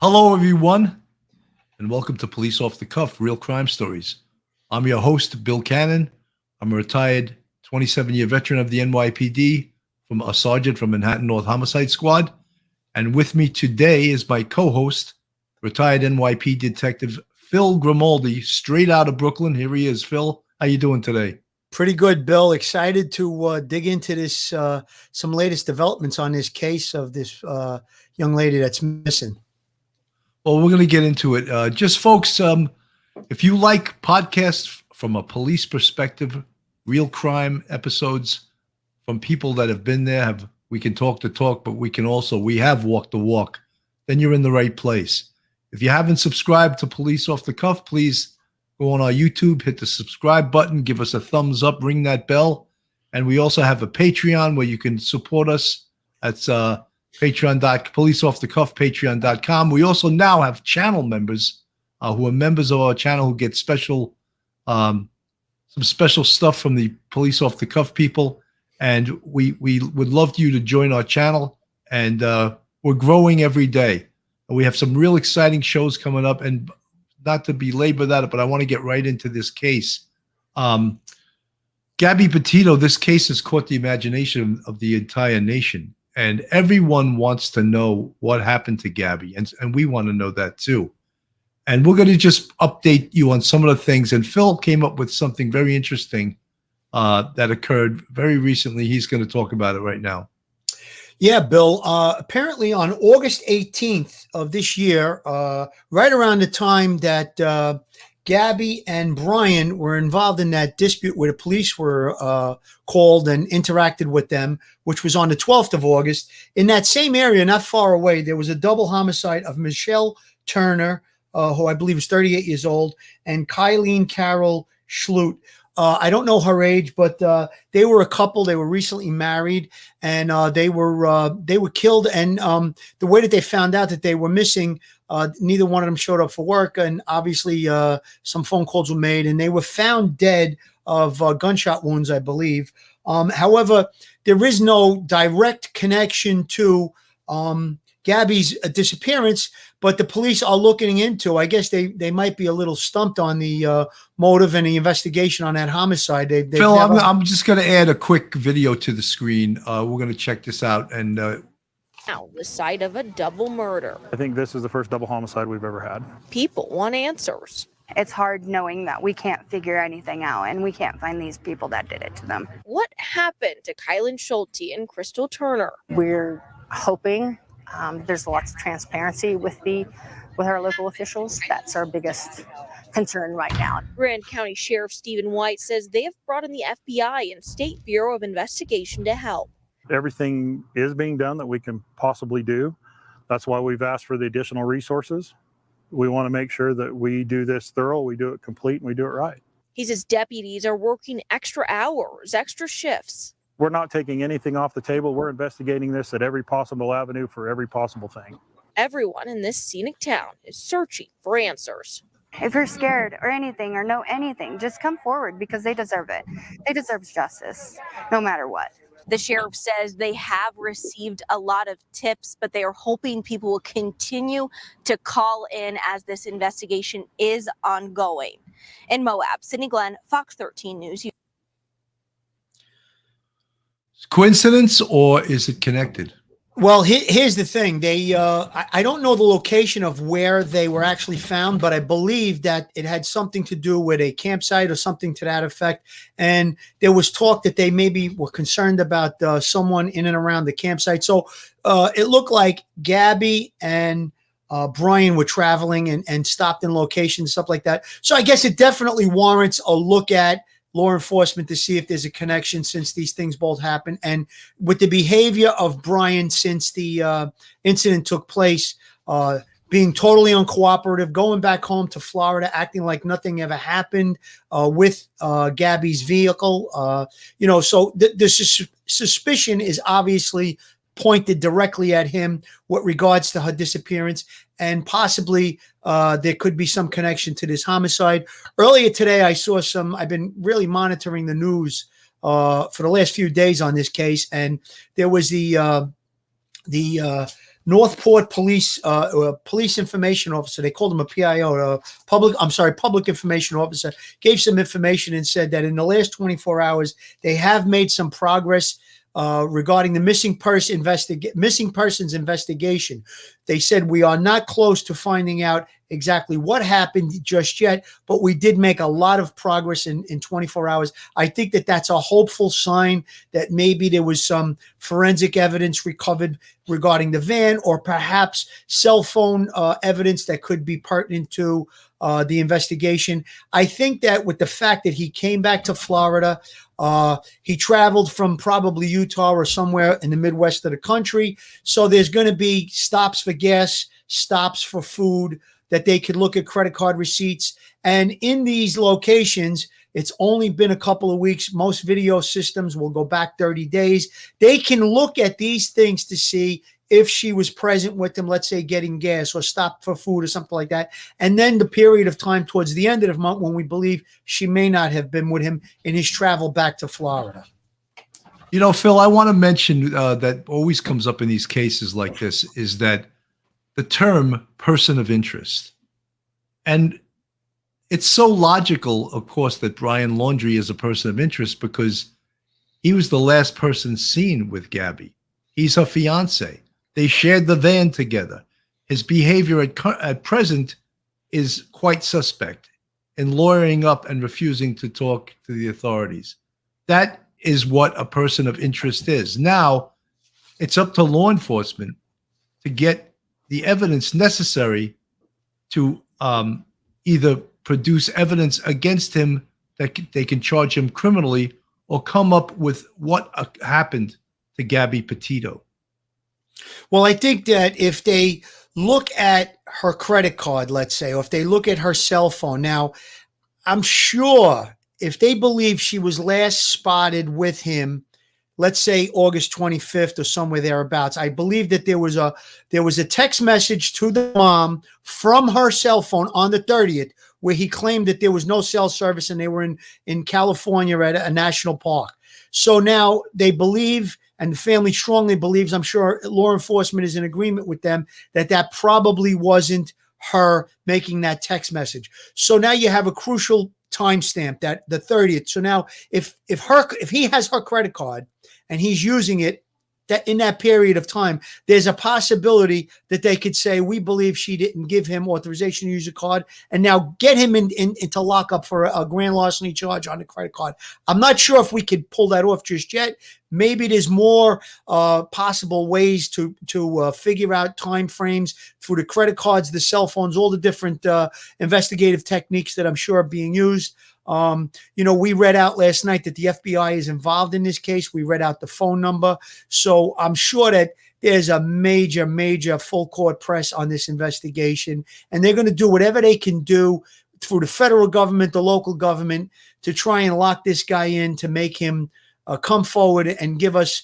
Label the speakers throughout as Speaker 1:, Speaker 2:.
Speaker 1: Hello, everyone, and welcome to Police Off the Cuff, Real Crime Stories. I'm your host, Bill Cannon. I'm a retired 27-year veteran of the NYPD, from a sergeant from Manhattan North Homicide Squad. And with me today is my co-host, retired NYPD Detective Phil Grimaldi, straight out of Brooklyn. Here he is. Phil, how you doing today?
Speaker 2: Pretty good, Bill. Excited to dig into this, some latest developments on this case of this young lady that's missing.
Speaker 1: Well, we're going to get into it. Just folks, if you like podcasts from a police perspective, real crime episodes from people that have been there, we can talk the talk, but we have walked the walk, then you're in the right place. If you haven't subscribed to Police Off the Cuff, please go on our YouTube, hit the subscribe button, give us a thumbs up, ring that bell. And we also have a Patreon where you can support us. That's policeoffthecuff, patreon.com. We also now have channel members who are members of our channel who get special, some special stuff from the Police Off the Cuff people. And we would love you to join our channel. And we're growing every day. And we have some real exciting shows coming up. And not to belabor that, but I want to get right into this case. Gabby Petito, this case has caught the imagination of the entire nation. And everyone wants to know what happened to Gabby. And we want to know that too. And we're going to just update you on some of the things. And Phil came up with something very interesting that occurred very recently. He's going to talk about it right now.
Speaker 2: Yeah, Bill. Apparently on August 18th of this year, right around the time that Gabby and Brian were involved in that dispute where the police were called and interacted with them, which was on the 12th of August, in that same area, not far away, there was a double homicide of Michelle Turner, who I believe is 38 years old, and Kylene Carol Schlute. I don't know her age, but they were a couple. They were recently married, and they were killed. And the way that they found out that they were missing, neither one of them showed up for work, and obviously some phone calls were made, and they were found dead of gunshot wounds, I believe. However, there is no direct connection to Gabby's disappearance, but the police are looking into. I guess they might be a little stumped on the motive and the investigation on that homicide.
Speaker 1: Phil, I'm just going to add a quick video to the screen. We're going to check this out. And
Speaker 3: now, the site of a double murder.
Speaker 4: I think this is the first double homicide we've ever had.
Speaker 3: People want answers.
Speaker 5: It's hard knowing that we can't figure anything out and we can't find these people that did it to them.
Speaker 3: What happened to Kylene Schulte and Crystal Turner?
Speaker 5: We're hoping there's lots of transparency with our local officials. That's our biggest concern right now.
Speaker 3: Grand County Sheriff Stephen White says they have brought in the FBI and State Bureau of Investigation to help.
Speaker 4: Everything is being done that we can possibly do. That's why we've asked for the additional resources. We want to make sure that we do this thorough, we do it complete, and we do it right.
Speaker 3: He says deputies are working extra hours, extra shifts.
Speaker 4: We're not taking anything off the table. We're investigating this at every possible avenue for every possible thing.
Speaker 3: Everyone in this scenic town is searching for answers.
Speaker 5: If you're scared or anything or know anything, just come forward because they deserve it. They deserve justice, no matter what.
Speaker 6: The sheriff says they have received a lot of tips, but they are hoping people will continue to call in as this investigation is ongoing. In Moab, Sydney Glenn, Fox 13 News.
Speaker 1: coincidence, or is it connected?
Speaker 2: Well, here's the thing. I don't know the location of where they were actually found, but I believe that it had something to do with a campsite or something to that effect. And there was talk that they maybe were concerned about someone in and around the campsite. So it looked like Gabby and Brian were traveling and stopped in locations, stuff like that. So I guess it definitely warrants a look at law enforcement to see if there's a connection, since these things both happened. And with the behavior of Brian since the incident took place, being totally uncooperative, going back home to Florida, acting like nothing ever happened with Gabby's vehicle. So the suspicion is obviously pointed directly at him with regards to her disappearance, and possibly there could be some connection to this homicide. Earlier today, I saw I've been really monitoring the news for the last few days on this case, and there was the Northport police police information officer. They called him a PIO, public information officer. Gave some information and said that in the last 24 hours they have made some progress regarding the missing persons investigation. They said we are not close to finding out exactly what happened just yet, but we did make a lot of progress in 24 hours. I think that that's a hopeful sign that maybe there was some forensic evidence recovered regarding the van, or perhaps cell phone evidence that could be pertinent to the investigation. I think that with the fact that he came back to Florida, he traveled from probably Utah or somewhere in the Midwest of the country. So there's going to be stops for gas, stops for food, that they could look at credit card receipts. And in these locations, it's only been a couple of weeks. Most video systems will go back 30 days. They can look at these things to see if she was present with them, let's say getting gas or stopped for food or something like that. And then the period of time towards the end of the month when we believe she may not have been with him in his travel back to Florida.
Speaker 1: You know, Phil, I want to mention that always comes up in these cases like this is that the term person of interest. And it's so logical, of course, that Brian Laundrie is a person of interest because he was the last person seen with Gabby. He's her fiance. They shared the van together. His behavior at present is quite suspect in lawyering up and refusing to talk to the authorities. That is what a person of interest is. Now, it's up to law enforcement to get the evidence necessary to either produce evidence against him that they can charge him criminally or come up with what happened to Gabby Petito.
Speaker 2: Well, I think that if they look at her credit card, let's say, or if they look at her cell phone, now, I'm sure if they believe she was last spotted with him, let's say August 25th or somewhere thereabouts, I believe that there was a text message to the mom from her cell phone on the 30th where he claimed that there was no cell service and they were in California at a national park. So now they believe, and the family strongly believes, I'm sure law enforcement is in agreement with them, that probably wasn't her making that text message. So now you have a crucial timestamp, that the 30th. So now if he has her credit card and he's using it that in that period of time, there's a possibility that they could say, we believe she didn't give him authorization to use a card, and now get him into lockup for a grand larceny charge on the credit card. I'm not sure if we could pull that off just yet. Maybe there's more possible ways to figure out time frames through the credit cards, the cell phones, all the different investigative techniques that I'm sure are being used. We read out last night that the FBI is involved in this case. We read out the phone number. So I'm sure that there's a major, major full court press on this investigation, and they're going to do whatever they can do through the federal government, the local government, to try and lock this guy in, to make him come forward and give us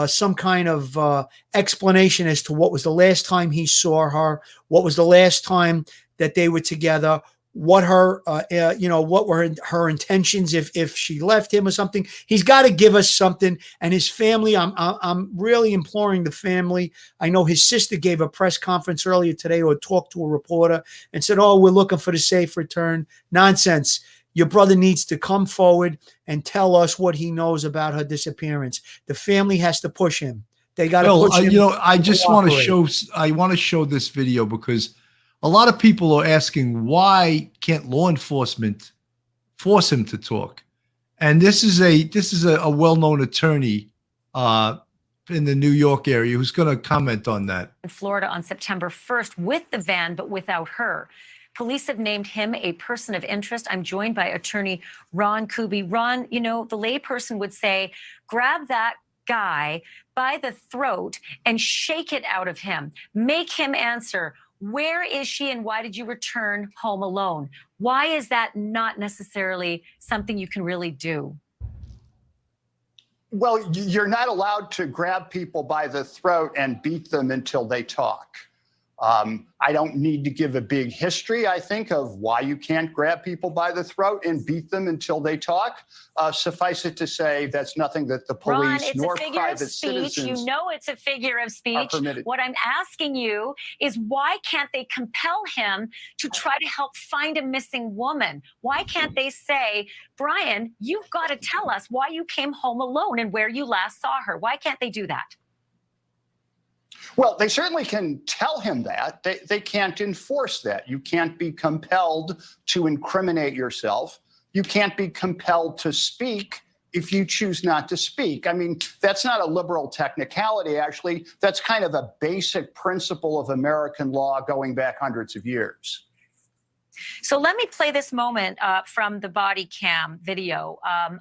Speaker 2: some kind of explanation as to what was the last time he saw her, what was the last time that they were together, what her, what were her intentions if she left him or something. He's got to give us something. And his family, I'm really imploring the family. I know his sister gave a press conference earlier today or talked to a reporter and said, "Oh, we're looking for the safe return." Nonsense. Your brother needs to come forward and tell us what he knows about her disappearance. The family has to push him. They got to push him.
Speaker 1: I just want to show this video because a lot of people are asking, why can't law enforcement force him to talk? And this is a well-known attorney in the New York area who's going to comment on that.
Speaker 7: In Florida on September 1st with the van, but without her. Police have named him a person of interest. I'm joined by attorney Ron Kuby. Ron, the layperson would say, grab that guy by the throat and shake it out of him. Make him answer. Where is she and why did you return home alone? Why is that not necessarily something you can really do?
Speaker 8: Well, you're not allowed to grab people by the throat and beat them until they talk. I don't need to give a big history, I think, of why you can't grab people by the throat and beat them until they talk. Suffice it to say, that's nothing that the police
Speaker 7: Ron, it's
Speaker 8: nor
Speaker 7: a figure
Speaker 8: private
Speaker 7: of speech.
Speaker 8: citizens
Speaker 7: You know it's a figure of
Speaker 8: are
Speaker 7: speech.
Speaker 8: permitted.
Speaker 7: What I'm asking you is why can't they compel him to try to help find a missing woman? Why can't they say, Brian, you've got to tell us why you came home alone and where you last saw her? Why can't they do that?
Speaker 8: Well, they certainly can tell him that. They can't enforce that. You can't be compelled to incriminate yourself. You can't be compelled to speak if you choose not to speak. I mean, that's not a liberal technicality, actually. That's kind of a basic principle of American law going back hundreds of years.
Speaker 7: So let me play this moment from the body cam video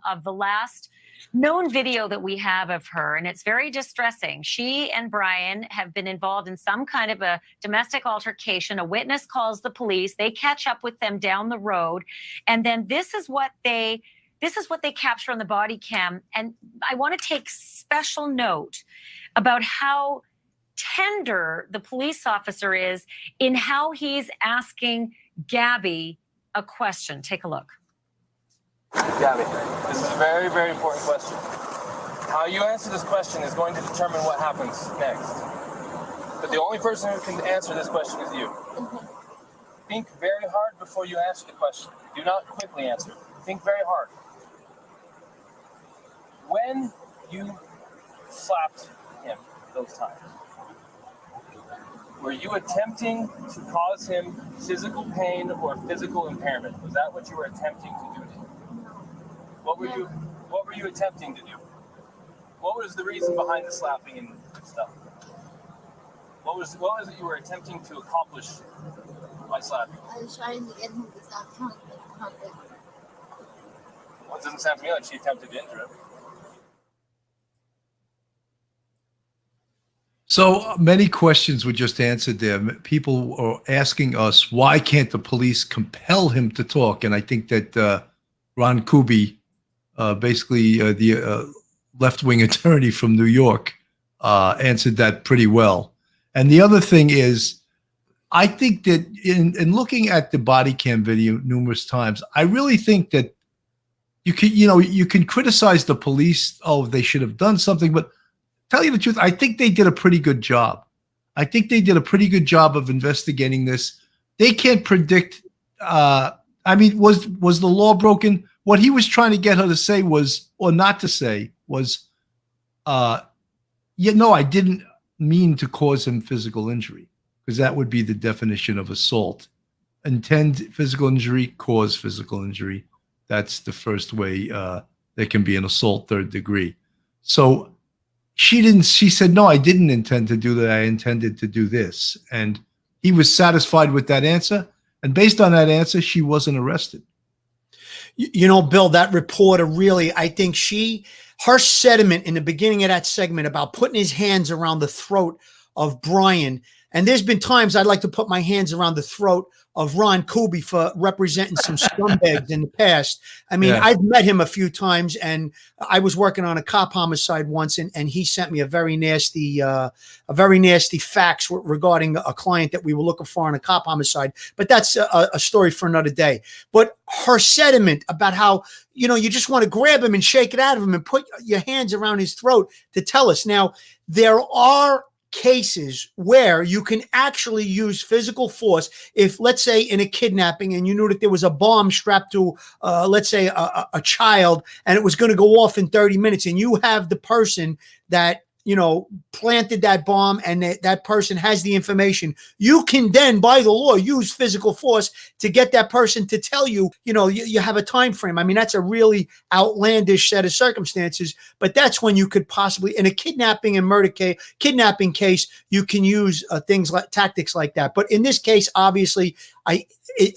Speaker 7: of the last known video that we have of her, and it's very distressing. She and Brian have been involved in some kind of a domestic altercation. A witness calls the police. They catch up with them down the road, and then this is what they capture on the body cam. And I want to take special note about how tender the police officer is in how he's asking Gabby a question. Take a look.
Speaker 9: Gabby, this is a very, very important question. How you answer this question is going to determine what happens next. But the only person who can answer this question is you. Think very hard before you answer the question. Do not quickly answer. Think very hard. When you slapped him those times, were you attempting to cause him physical pain or physical impairment? Was that what you were attempting to do to him? What were you attempting to do? What was the reason behind the slapping and stuff? What was it you were attempting to accomplish by slapping?
Speaker 10: I was trying to get him to stop talking.
Speaker 9: Well, it doesn't sound to me like she attempted to injure him.
Speaker 1: So many questions were just answered there. People are asking us, why can't the police compel him to talk? And I think that Ron Kuby, basically the left-wing attorney from New York, answered that pretty well. And the other thing is, I think that in looking at the body cam video numerous times, I really think that you can criticize the police. Oh, they should have done something, but tell you the truth, I think they did a pretty good job. I think they did a pretty good job of investigating this. They can't predict. I mean, was the law broken? What he was trying to get her to say was, or not to say, was, I didn't mean to cause him physical injury, because that would be the definition of assault. Intend physical injury, cause physical injury. That's the first way there can be an assault third degree. So she said, no, I didn't intend to do that. I intended to do this. And he was satisfied with that answer. And based on that answer, she wasn't arrested.
Speaker 2: You know, Bill, that reporter really, I think her sentiment in the beginning of that segment about putting his hands around the throat of Brian. And there's been times I'd like to put my hands around the throat of Ron Kuby for representing some scumbags in the past. I mean, I've met him a few times, and I was working on a cop homicide once, and he sent me a very nasty fax regarding a client that we were looking for on a cop homicide. But that's a story for another day. But her sentiment about how, you just want to grab him and shake it out of him and put your hands around his throat to tell us. Now, there are cases where you can actually use physical force. If, let's say, in a kidnapping and you knew that there was a bomb strapped to, let's say, a child, and it was going to go off in 30 minutes, and you have the person that, planted that bomb, and that person has the information, you can then, by the law, use physical force to get that person to tell you, you have a time frame. I mean, that's a really outlandish set of circumstances, but that's when you could possibly, in a kidnapping and murder kidnapping case, you can use things like tactics like that. But in this case, obviously,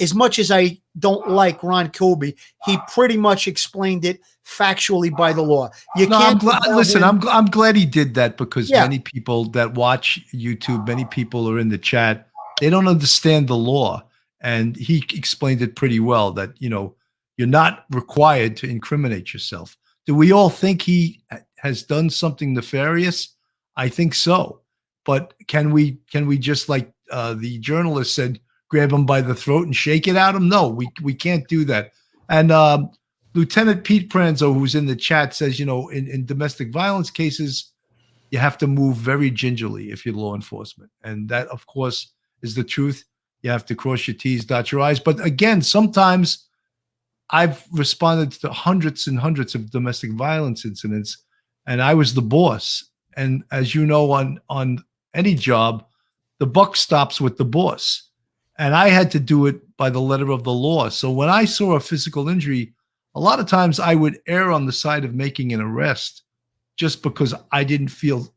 Speaker 2: as much as I don't like Ron Kuby, he pretty much explained it factually by the law.
Speaker 1: I'm glad he did that, because many people that watch YouTube, many people are in the chat, they don't understand the law. And he explained it pretty well that, you're not required to incriminate yourself. Do we all think he has done something nefarious? I think so. But can we just the journalist said, grab him by the throat and shake it at him. No, we can't do that. And Lieutenant Pete Pranzo, who's in the chat, says, in domestic violence cases, you have to move very gingerly if you're law enforcement. And that, of course, is the truth. You have to cross your T's, dot your I's. But again, sometimes I've responded to hundreds and hundreds of domestic violence incidents, and I was the boss. And as you know, on any job, the buck stops with the boss. And I had to do it by the letter of the law. So when I saw a physical injury, a lot of times I would err on the side of making an arrest just because I didn't feel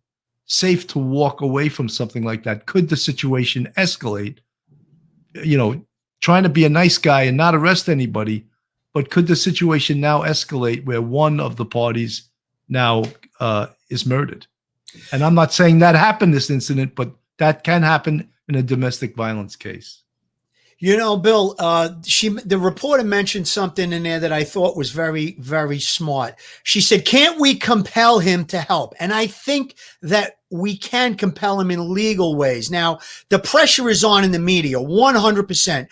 Speaker 1: safe to walk away from something like that. Could the situation escalate? Trying to be a nice guy and not arrest anybody, but could the situation now escalate where one of the parties now is murdered? And I'm not saying that happened this incident, but that can happen in a domestic violence case.
Speaker 2: Bill, the reporter mentioned something in there that I thought was very, very smart. She said, can't we compel him to help? And I think that we can compel him in legal ways. Now, the pressure is on in the media, 100%.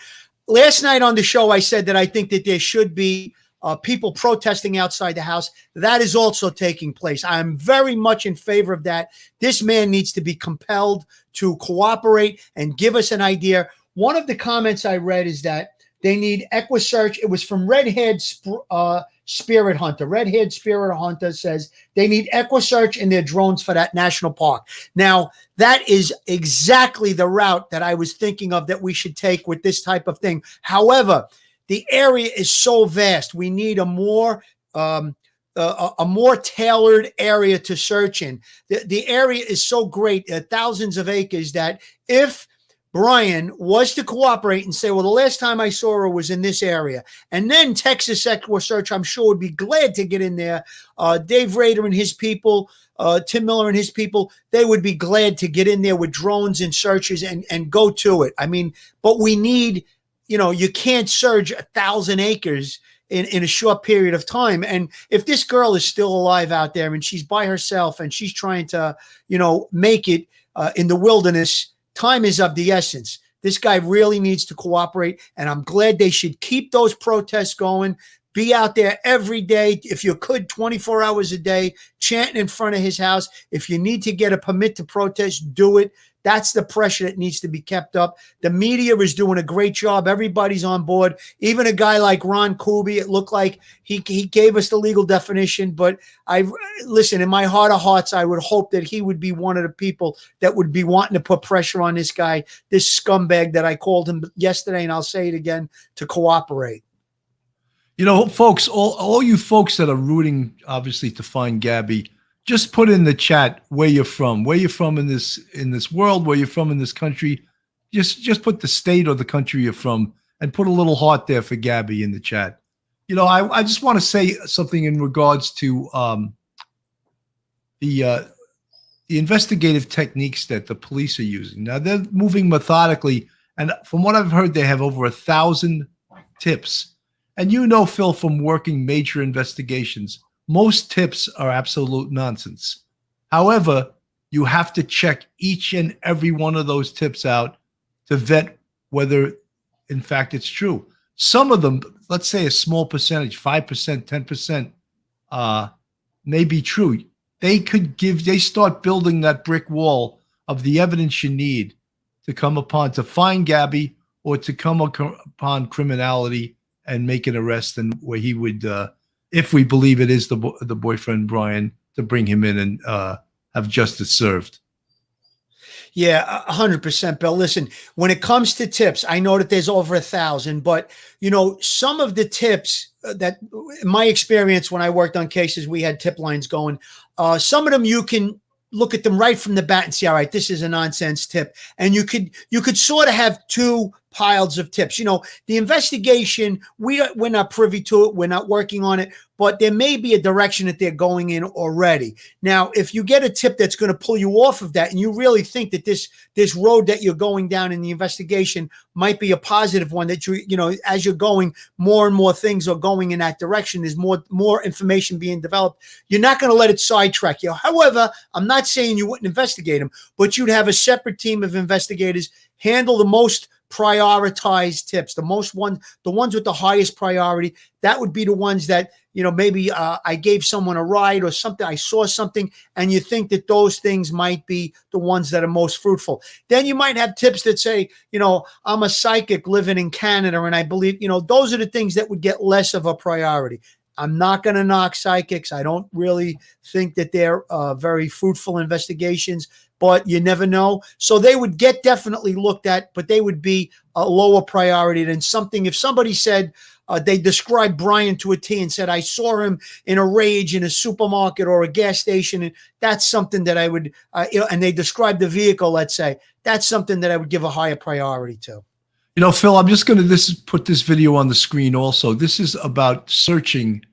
Speaker 2: Last night on the show, I said that I think that there should be people protesting outside the house. That is also taking place. I'm very much in favor of that. This man needs to be compelled to cooperate and give us an idea. One of the comments I read is that they need EquiSearch. It was from Red-Haired Spirit Hunter. Red-Haired Spirit Hunter says they need EquiSearch in their drones for that national park. Now, that is exactly the route that I was thinking of that we should take with this type of thing. However, the area is so vast. We need a more tailored area to search in. The area is so great, thousands of acres, that if Brian was to cooperate and say, well, the last time I saw her was in this area, and then Texas EquiSearch, I'm sure, would be glad to get in there. Dave Rader and his people, Tim Miller and his people, they would be glad to get in there with drones and searches and go to it. I mean, but we need, you can't search 1,000 acres in a short period of time. And if this girl is still alive out there and she's by herself and she's trying to, make it in the wilderness, time is of the essence. This guy really needs to cooperate, and I'm glad they should keep those protests going. Be out there every day, if you could, 24 hours a day, chanting in front of his house. If you need to get a permit to protest, do it. That's the pressure that needs to be kept up. The media is doing a great job. Everybody's on board. Even a guy like Ron Kuby, it looked like he gave us the legal definition. But listen, in my heart of hearts, I would hope that he would be one of the people that would be wanting to put pressure on this guy, this scumbag that I called him yesterday, and I'll say it again, to cooperate.
Speaker 1: Folks, all you folks that are rooting, obviously, to find Gabby, just put in the chat where you're from in this world, where you're from in this country. Just put the state or the country you're from, and put a little heart there for Gabby in the chat. I just want to say something in regards to the investigative techniques that the police are using. Now, they're moving methodically, and from what I've heard, they have over 1,000 tips. And Phil, from working major investigations, most tips are absolute nonsense. However, you have to check each and every one of those tips out to vet whether, in fact, it's true. Some of them, let's say a small percentage, 5%, 10%, may be true. They start building that brick wall of the evidence you need to find Gabby or to come upon criminality and make an arrest, and where he would, if we believe it is the boyfriend Brian, to bring him in and have justice served.
Speaker 2: Yeah, 100%, Bill. Listen, when it comes to tips, I know that there's over 1,000, but some of the tips that, in my experience, when I worked on cases, we had tip lines going. Some of them you can look at them right from the bat and see, all right, this is a nonsense tip. And you could sort of have two piles of tips. The investigation, we're not privy to it. We're not working on it, but there may be a direction that they're going in already. Now, if you get a tip that's going to pull you off of that, and you really think that this road that you're going down in the investigation might be a positive one, that as you're going, more and more things are going in that direction. There's more information being developed. You're not going to let it sidetrack you. However, I'm not saying you wouldn't investigate them, but you'd have a separate team of investigators handle the most prioritized tips, the ones with the highest priority. That would be the ones that, maybe I gave someone a ride or something, I saw something, and you think that those things might be the ones that are most fruitful. Then you might have tips that say, I'm a psychic living in Canada, and I believe, those are the things that would get less of a priority. I'm not going to knock psychics. I don't really think that they're very fruitful investigations, but you never know. So they would get definitely looked at, but they would be a lower priority than something. If somebody said, they described Brian to a T and said, I saw him in a rage in a supermarket or a gas station, and that's something that I would, and they described the vehicle, let's say, that's something that I would give a higher priority to.
Speaker 1: Phil, I'm just going to put this video on the screen also. This is about searching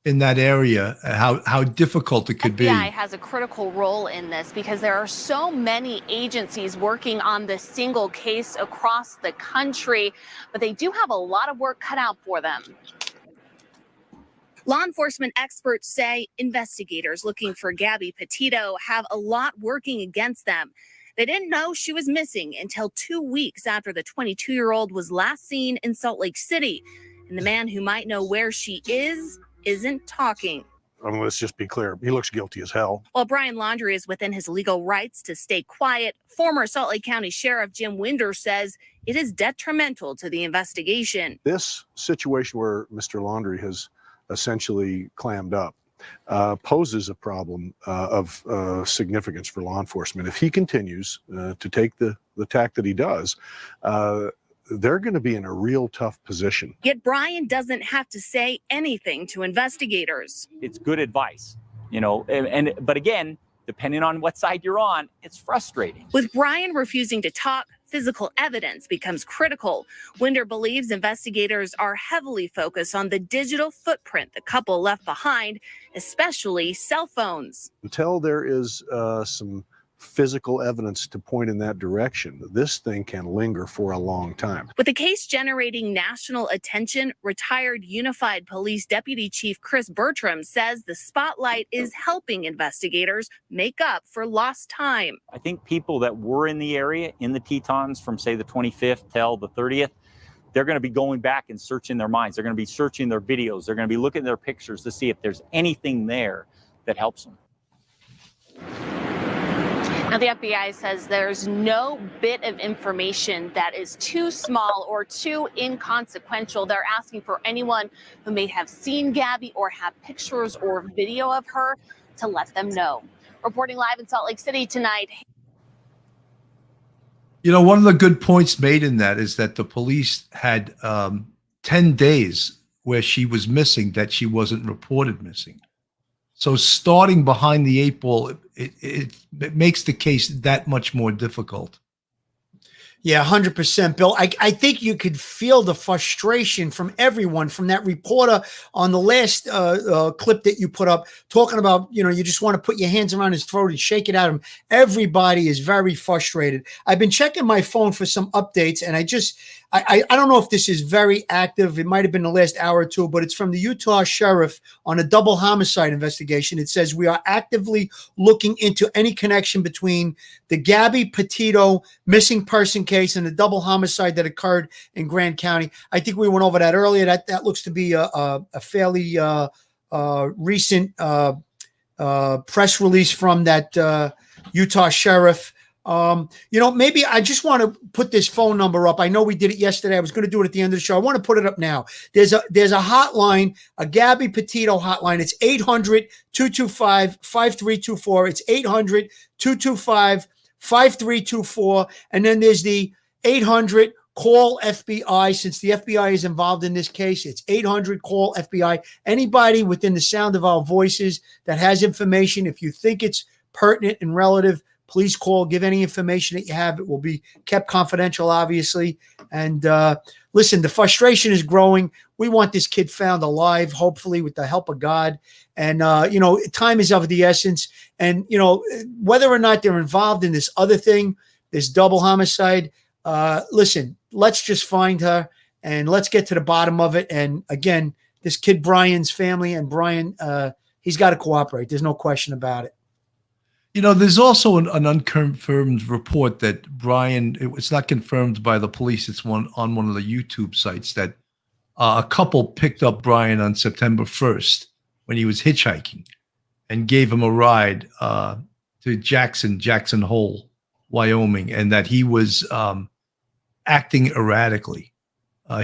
Speaker 1: in that area, how difficult it could be.
Speaker 6: FBI has a critical role in this because there are so many agencies working on this single case across the country, but they do have a lot of work cut out for them. Law enforcement experts say investigators looking for Gabby Petito have a lot working against them. They didn't know she was missing until 2 weeks after the 22-year-old was last seen in Salt Lake City. And the man who might know where she isn't talking.
Speaker 11: Let's just be clear. He looks guilty as hell.
Speaker 6: While Brian Laundrie is within his legal rights to stay quiet, former Salt Lake County Sheriff Jim Winder says it is detrimental to the investigation.
Speaker 11: This situation where Mr. Laundrie has essentially clammed up poses a problem of significance for law enforcement. If he continues to take the tack that he does, they're going to be in a real tough position.
Speaker 6: Yet Brian doesn't have to say anything to investigators.
Speaker 12: It's good advice, but again, depending on what side you're on, it's frustrating.
Speaker 6: With Brian refusing to talk, physical evidence becomes critical. Winder believes investigators are heavily focused on the digital footprint the couple left behind, especially cell phones.
Speaker 11: Until there is some physical evidence to point in that direction, this thing can linger for a long time.
Speaker 6: With the case generating national attention, retired Unified Police Deputy Chief Chris Bertram says the spotlight is helping investigators make up for lost time.
Speaker 12: I think people that were in the area, in the Tetons from say the 25th till the 30th, they're going to be going back and searching their minds. They're going to be searching their videos. They're going to be looking at their pictures to see if there's anything there that helps them.
Speaker 6: Now, the FBI says there's no bit of information that is too small or too inconsequential. They're asking for anyone who may have seen Gabby or have pictures or video of her to let them know. Reporting live in Salt Lake City tonight.
Speaker 1: One of the good points made in that is that the police had 10 days where she was missing that she wasn't reported missing. So starting behind the eight ball, it makes the case that much more difficult.
Speaker 2: Yeah, 100%, Bill. I think you could feel the frustration from everyone, from that reporter on the last clip that you put up, talking about, you just want to put your hands around his throat and shake it at him. Everybody is very frustrated. I've been checking my phone for some updates, and I don't know if this is very active. It might have been the last hour or two, but it's from the Utah sheriff on a double homicide investigation. It says, we are actively looking into any connection between the Gabby Petito missing person case and the double homicide that occurred in Grand County. I think we went over that earlier. That looks to be a fairly recent press release from that Utah sheriff. Maybe I just want to put this phone number up. I know we did it yesterday. I was going to do it at the end of the show. I want to put it up now. There's a hotline, a Gabby Petito hotline. It's 800-225-5324. It's 800-225-5324. And then there's the 800 call FBI. Since the FBI is involved in this case, it's 800 call FBI. Anybody within the sound of our voices that has information, if you think it's pertinent and relative, please call, give any information that you have. It will be kept confidential, obviously. And listen, the frustration is growing. We want this kid found alive, hopefully with the help of God. And, time is of the essence. And, whether or not they're involved in this other thing, this double homicide, listen, let's just find her and let's get to the bottom of it. And again, this kid, Brian's family, and Brian, he's got to cooperate. There's no question about it.
Speaker 1: You know, there's also an unconfirmed report that Brian, it's not confirmed by the police, it's on one of the YouTube sites, that a couple picked up Brian on September 1st when he was hitchhiking and gave him a ride to Jackson Hole, Wyoming, and that he was acting erratically.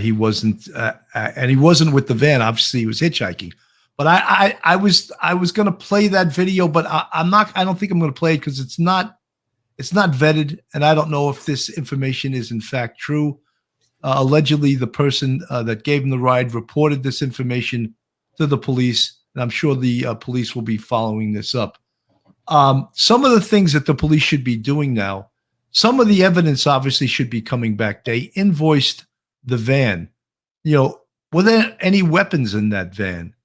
Speaker 1: He wasn't, and he wasn't with the van. Obviously, he was hitchhiking. But I was going to play that video, but I'm not. I don't think I'm going to play it because it's not vetted, and I don't know if this information is in fact true. Allegedly, the person that gave him the ride reported this information to the police, and I'm sure the police will be following this up. Some of the things that the police should be doing now, some of the evidence obviously should be coming back. They invoiced the van. You know, were there any weapons in that van?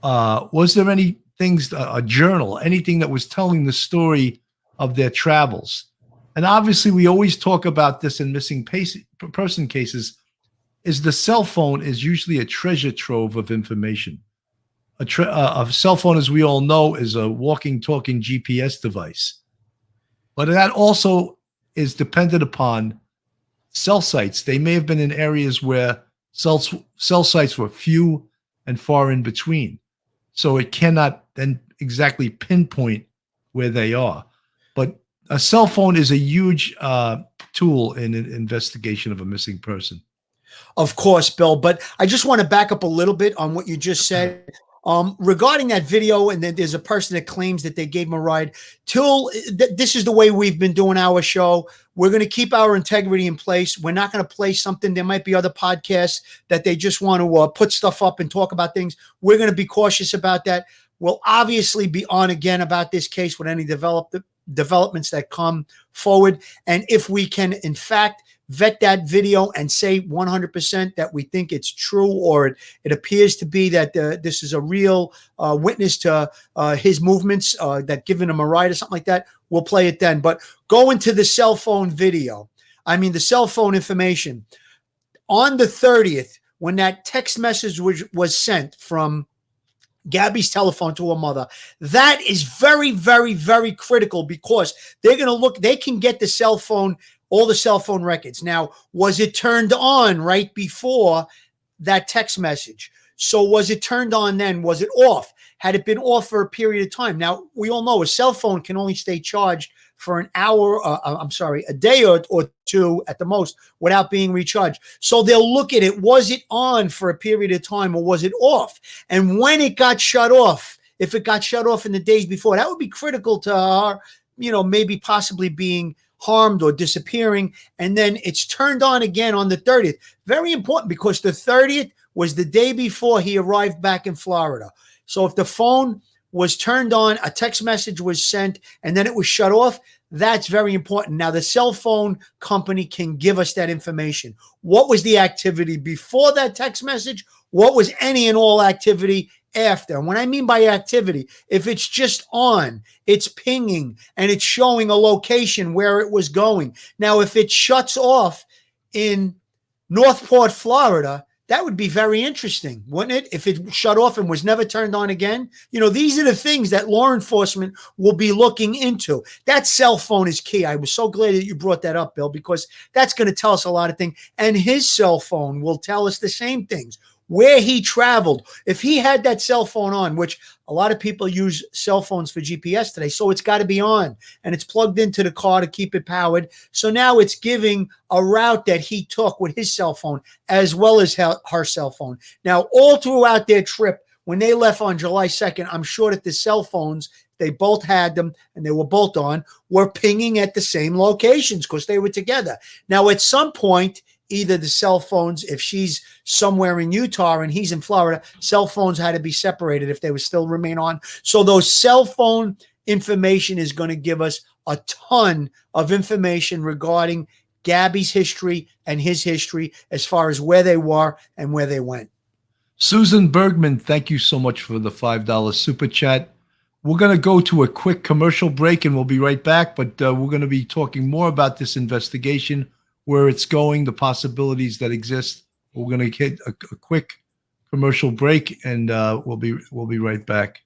Speaker 1: Was there any things, a journal, anything that was telling the story of their travels? And obviously, we always talk about this in missing person cases, is the cell phone is usually a treasure trove of information. A cell phone, as we all know, is a walking, talking GPS device. But that also is dependent upon cell sites. They may have been in areas where cell sites were few and far in between. So it cannot then exactly pinpoint where they are. But a cell phone is a huge tool in an investigation of a missing person.
Speaker 2: Of course, Bill, but I just want to back up a little bit on what you just said. Regarding that video, and then there's a person that claims that they gave him a ride. This is the way we've been doing our show. We're going to keep our integrity in place. We're not going to play something. There might be other podcasts that they just want to put stuff up and talk about things. We're going to be cautious about that. We'll obviously be on again about this case with any developments that come forward. And if we can, in fact, vet that video and say 100% that we think it's true, or it appears to be that this is a real witness to his movements, that giving him a ride or something like that, we'll play it then. But go into the cell phone video. I mean, the cell phone information. On the 30th, when that text message was sent from Gabby's telephone to her mother, that is very, very, very critical, because they're going to look, they can get the cell phone, all the cell phone records. Now, was it turned on right before that text message? So was it turned on then? Was it off? Had it been off for a period of time? Now, we all know a cell phone can only stay charged for an hour, a day or two at the most without being recharged. So they'll look at it. Was it on for a period of time, or was it off? And when it got shut off, if it got shut off in the days before, that would be critical to her, maybe possibly being harmed or disappearing. And then it's turned on again on the 30th. Very important, because the 30th was the day before he arrived back in Florida. So if the phone was turned on, a text message was sent, and then it was shut off, that's very important. Now, the cell phone company can give us that information. What was the activity before that text message? What was any and all activity after? And when I mean by activity, if it's just on, it's pinging, and it's showing a location where it was going. Now, if it shuts off in Northport, Florida, that would be very interesting, wouldn't it? If it shut off and was never turned on again. These are the things that law enforcement will be looking into. That cell phone is key. I was so glad that you brought that up, Bill, because that's going to tell us a lot of things. And his cell phone will tell us the same things. Where he traveled, if he had that cell phone on, which a lot of people use cell phones for GPS today, so it's got to be on, and it's plugged into the car to keep it powered. So now it's giving a route that he took with his cell phone as well as her cell phone. Now, all throughout their trip, when they left on July 2nd, I'm sure that the cell phones, they both had them and they were both on, were pinging at the same locations because they were together. Now, at some point, either the cell phones, if she's somewhere in Utah and he's in Florida, cell phones had to be separated if they would still remain on. So those cell phone information is going to give us a ton of information regarding Gabby's history and his history as far as where they were and where they went.
Speaker 1: Susan Bergman, thank you so much for the $5 super chat. We're going to go to a quick commercial break and we'll be right back, but we're going to be talking more about this investigation, where it's going, the possibilities that exist. We're going to hit a quick commercial break, and we'll be right back.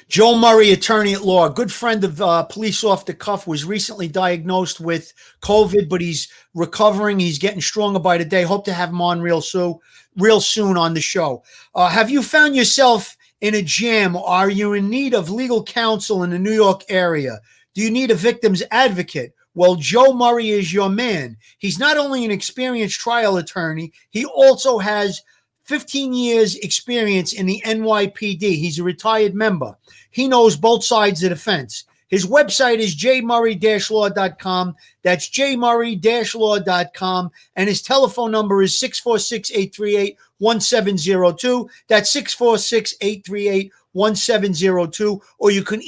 Speaker 2: Joe Murray, attorney at law, a good friend of police off the cuff, was recently diagnosed with COVID, but he's recovering. He's getting stronger by the day. Hope to have him on real soon on the show. Have you found yourself in a jam? Are you in need of legal counsel in the New York area? Do you need a victim's advocate? Well, Joe Murray is your man. He's not only an experienced trial attorney, he also has 15 years experience in the NYPD. He's a retired member. He knows both sides of the fence. His website is jmurray-law.com. That's jmurray-law.com. And his telephone number is 646-838-1702. That's 646-838-1702. Or you can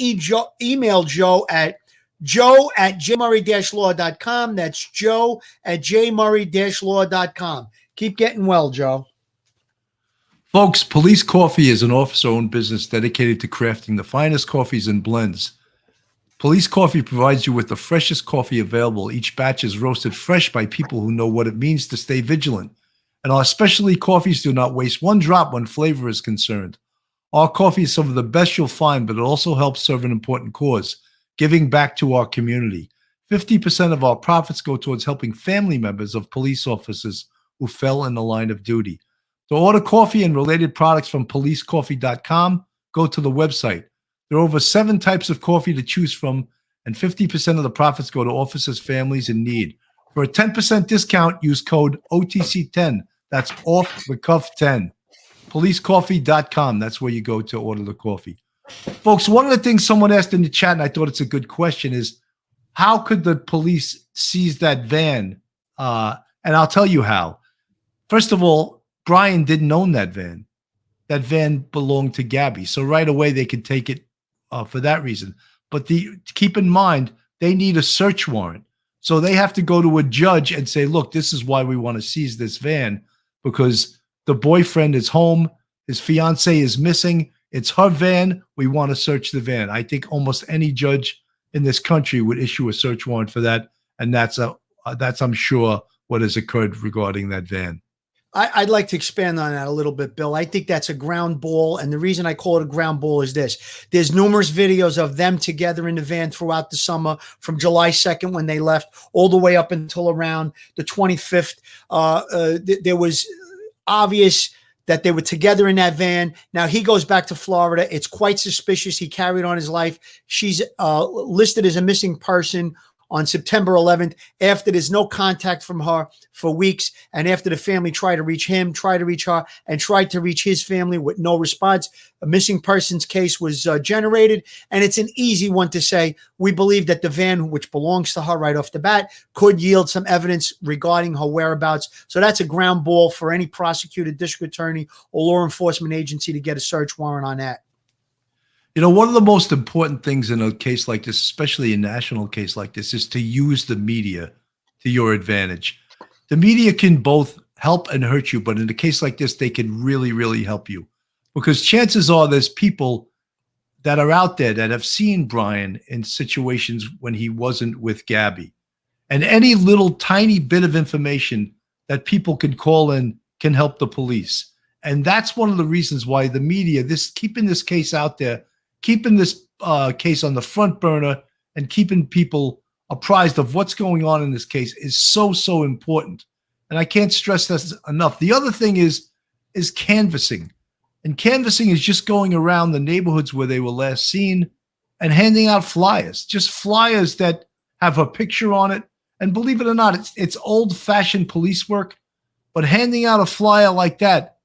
Speaker 2: email Joe at joe@jmurray-law.com. That's joe@jmurray-law.com. Keep getting well, Joe.
Speaker 1: Folks, Police Coffee is an officer-owned business dedicated to crafting the finest coffees and blends. Police Coffee provides you with the freshest coffee available. Each batch is roasted fresh by people who know what it means to stay vigilant. And our specialty coffees do not waste one drop when flavor is concerned. Our coffee is some of the best you'll find, but it also helps serve an important cause, giving back to our community. 50% of our profits go towards helping family members of police officers who fell in the line of duty. To order coffee and related products from policecoffee.com, go to the website. There are over 7 types of coffee to choose from, and 50% of the profits go to officers' families in need. For a 10% discount, use code OTC10. That's off the cuff 10. Policecoffee.com. That's where you go to order the coffee. Folks, one of the things someone asked in the chat, and I thought it's a good question, is how could the police seize that van? And I'll tell you how. First of all, Brian didn't own that van. That van belonged to Gabby. So right away, they could take it for that reason. But keep in mind, they need a search warrant. So they have to go to a judge and say, look, this is why we want to seize this van, because the boyfriend is home. His fiance is missing. It's her van. We want to search the van. I think almost any judge in this country would issue a search warrant for that. And that's I'm sure, what has occurred regarding that van.
Speaker 2: I'd like to expand on that a little bit, Bill. I think that's a ground ball. And the reason I call it a ground ball is this. There's numerous videos of them together in the van throughout the summer, from July 2nd when they left all the way up until around the 25th. There was obvious that they were together in that van. Now he goes back to Florida. It's quite suspicious. He carried on his life. She's listed as a missing person on September 11th, after there's no contact from her for weeks, and after the family tried to reach him, tried to reach her, and tried to reach his family with no response, a missing persons case was generated. And it's an easy one to say, we believe that the van, which belongs to her right off the bat, could yield some evidence regarding her whereabouts. So that's a ground ball for any prosecutor, district attorney, or law enforcement agency to get a search warrant on that.
Speaker 1: You know, one of the most important things in a case like this, especially a national case like this, is to use the media to your advantage. The media can both help and hurt you, but in a case like this, they can really, really help you, because chances are there's people that are out there that have seen Brian in situations when he wasn't with Gabby. And any little tiny bit of information that people can call in can help the police. And that's one of the reasons why the media, keeping this case out there, keeping this case on the front burner, and keeping people apprised of what's going on in this case is so, so important. And I can't stress this enough. The other thing is canvassing. And canvassing is just going around the neighborhoods where they were last seen and handing out flyers, just flyers that have a picture on it. And believe it or not, it's old-fashioned police work, but handing out a flyer like that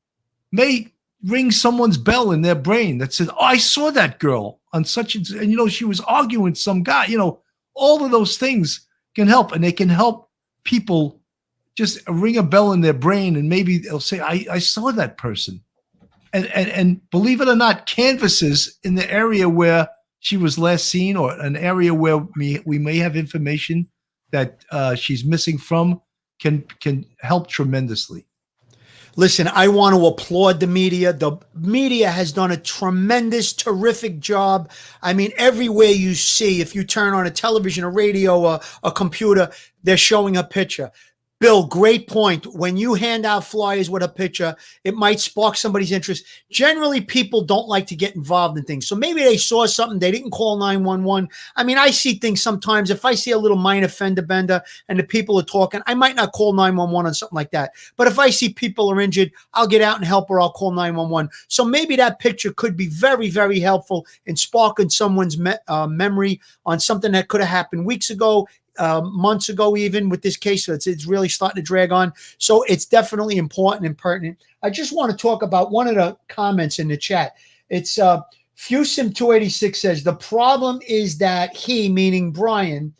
Speaker 1: may ring someone's bell in their brain that says, oh, I saw that girl on such and she was arguing with some guy. All of those things can help, and they can help people just ring a bell in their brain, and maybe they'll say, I saw that person. And believe it or not, canvases in the area where she was last seen, or an area where we may have information that she's missing from, can help tremendously.
Speaker 2: Listen, I want to applaud the media. The media has done a tremendous, terrific job. I mean, everywhere you see, if you turn on a television, a radio, a computer, they're showing a picture. Bill, great point. When you hand out flyers with a picture, it might spark somebody's interest. Generally, people don't like to get involved in things. So maybe they saw something, they didn't call 911. I mean, I see things sometimes. If I see a little minor fender bender and the people are talking, I might not call 911 on something like that. But if I see people are injured, I'll get out and help, or I'll call 911. So maybe that picture could be very, very helpful in sparking someone's memory on something that could have happened weeks ago, months ago, even with this case. So it's really starting to drag on. So it's definitely important and pertinent. I just want to talk about one of the comments in the chat. It's Fusim286 says, the problem is that he, meaning Brian,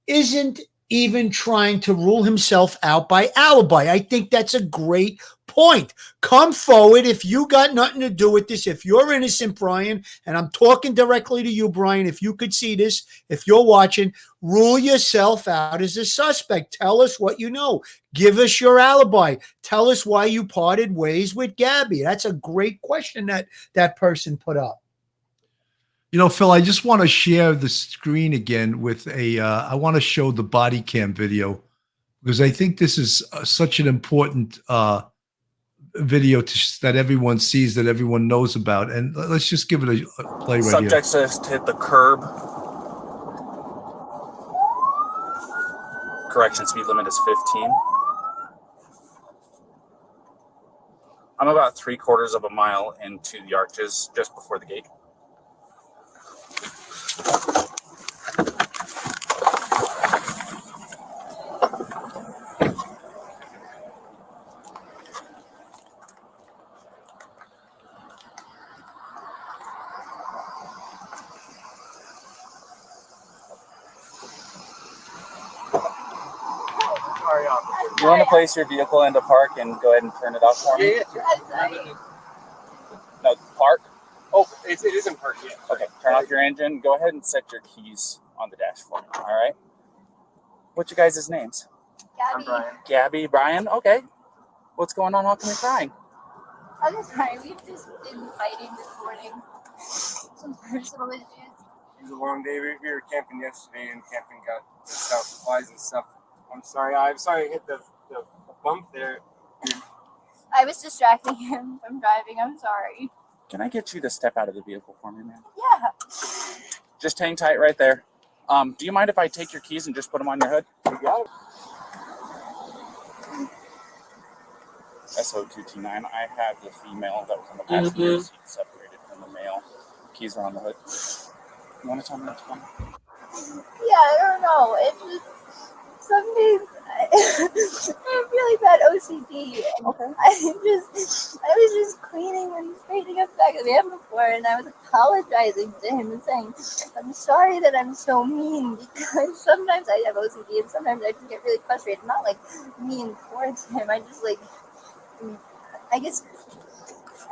Speaker 2: isn't even trying to rule himself out by alibi. I think that's a great point. Come forward if you got nothing to do with this. If you're innocent, Brian, and I'm talking directly to you, Brian, if you could see this, if you're watching, rule yourself out as a suspect. Tell us what you know. Give us your alibi. Tell us why you parted ways with Gabby. That's a great question that person put up.
Speaker 1: You know, Phil, I just want to share the screen again with I want to show the body cam video, because I think this is such an important video that everyone sees, that everyone knows about. And let's just give it a play right here.
Speaker 13: Subject just hit the curb. Correction, speed limit is 15. I'm about 3/4 of a mile into the arches, just before the gate. You want to place your vehicle into park and go ahead and turn it off for me? Yeah. No, park? Oh, it is in park, yeah. Okay, turn off your engine. Go ahead and set your keys on the dash for me, all right? What's your guys' names?
Speaker 10: Gabby.
Speaker 13: I'm Brian. Gabby, Brian, okay. What's going on? How come you're crying?
Speaker 10: I'm just sorry. We've just been fighting this morning. Some personal issues.
Speaker 9: It was a long day. We were camping yesterday, and camping got stuff, supplies and stuff. I'm sorry I hit the bump there.
Speaker 10: I was distracting him from driving. I'm sorry.
Speaker 13: Can I get you to step out of the vehicle for me, man?
Speaker 10: Yeah.
Speaker 13: Just hang tight right there. Do you mind if I take your keys and just put them on your hood?
Speaker 9: You got it.
Speaker 13: SO2T9. I have the female that was on the passenger seat separated from the male. Keys are on the hood. You want to tell me what's going on?
Speaker 10: Yeah, I don't know. It's just some days I have really bad OCD.
Speaker 13: Okay.
Speaker 10: I was just cleaning and straightening up back of the van before, and I was apologizing to him and saying, I'm sorry that I'm so mean, because sometimes I have OCD and sometimes I just get really frustrated. Not like mean towards him. I guess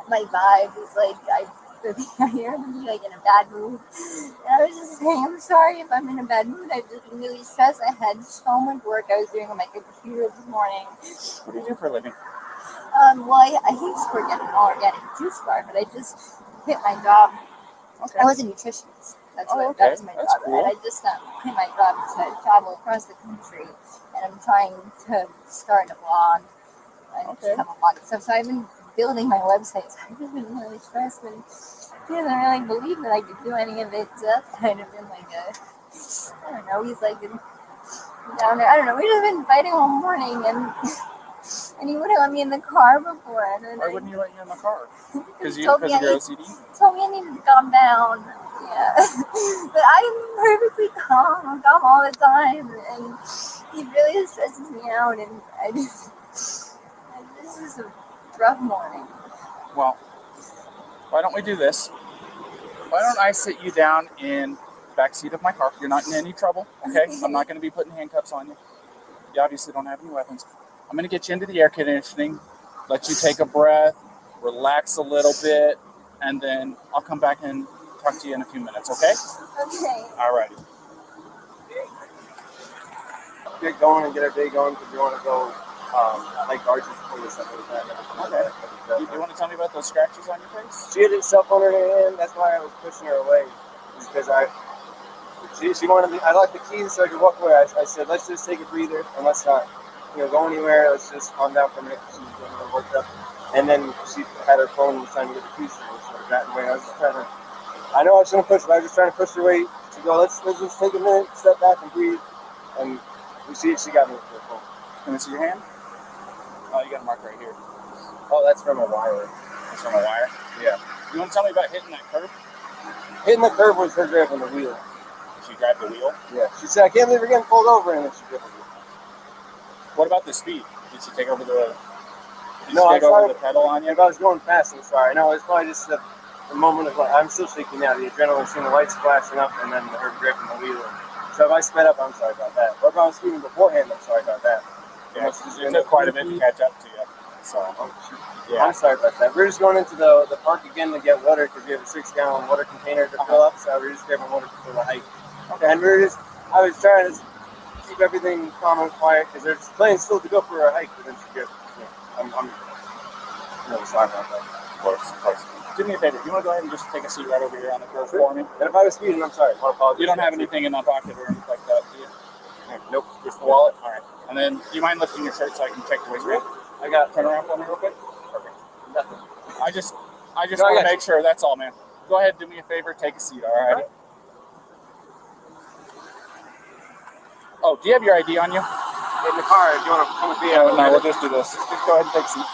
Speaker 10: my vibe is like I hear him be like in a bad mood. And I was just saying, I'm sorry if I'm in a bad mood. I've just been really stressed. I had so much work I was doing on my computer this morning.
Speaker 13: What do you do for a living?
Speaker 10: Well, I used to work at an organic juice bar, but I just quit my job.
Speaker 13: Okay.
Speaker 10: I was a nutritionist. That was my
Speaker 13: That's
Speaker 10: job.
Speaker 13: cool.
Speaker 10: And I just quit my job to travel across the country. And I'm trying to start a blog. And have a blog and stuff. So I've been building my website. So I've just been really stressed, and he doesn't really believe that I could do any of it. So that's kind of been like I don't know. He's like down there. I don't know. We've just been fighting all morning, and he wouldn't let me in the car before. And then
Speaker 13: Why wouldn't he let you in the car? Because of
Speaker 10: told
Speaker 13: your
Speaker 10: me
Speaker 13: OCD?
Speaker 10: He told me I needed to calm down. Yeah, but I'm perfectly calm. I'm calm all the time, and he really stresses me out. And this is a rough morning.
Speaker 13: Well, why don't we do this? Why don't I sit you down in the back seat of my car? You're not in any trouble, okay? I'm not going to be putting handcuffs on you. You obviously don't have any weapons. I'm going to get you into the air conditioning, let you take a breath, relax a little bit, and then I'll come back and talk to you in a few minutes, okay?
Speaker 10: Okay.
Speaker 13: All righty.
Speaker 9: Get going and get our day going because we want to go like arches before this stuff like that.
Speaker 13: Okay. You want to tell me about those scratches on your face?
Speaker 9: She had her cell phone in her hand. That's why I was pushing her away. Because she wanted me. I locked the keys so I could walk away. I said, let's just take a breather and let's not go anywhere. Let's just calm down for a minute. She was getting a little worked up. And then she had her phone and was trying to get the keys from me. So that way, I was just trying to. I know I shouldn't push, but I was just trying to push her away to go. Let's just take a minute, step back, and breathe. And you see, she got me with her phone. Can I see your hand? Oh, you got a mark right here. Oh, that's from a wire. That's from a wire? Yeah. You want to tell me about hitting that curb? Hitting the curb was her grabbing the wheel. She grabbed the wheel? Yeah. She said, I can't believe we're getting pulled over, and then she grabbed the wheel. What about the speed? Did she take over the... I saw the pedal on you? If I was going fast, I'm sorry. No, it's probably just the moment of, like, I'm still shaking now. The adrenaline, seeing the lights flashing up, and then her gripping the wheel. So if I sped up, I'm sorry about that. Or if I was speeding beforehand, I'm sorry about that. Yeah, it took quite a bit to catch up to you. So, yeah. I'm sorry about that. We're just going into the park again to get water because we have a 6-gallon water container to fill up. So we're just grabbing water for the hike. Okay. And I was trying to keep everything calm and quiet because there's plans still to go for a hike, but then she gets. I'm really sorry about that. Of course. Do me a favor. You want to go ahead and just take a seat right over here on the curb for me? And if I was speeding, I'm sorry. I apologize. You don't have anything in that pocket or anything like that, do you? Nope. Just the wallet? All right. And then, do you mind lifting your shirt so I can check the waistband? I got turn around for me real quick. Perfect. Nothing. I just want to make sure. That's all, man. Go ahead. Do me a favor. Take a seat. All right. Oh, do you have your ID on you? In the car. Do you want to come with me? No, we'll just do this. Just go ahead and take a seat.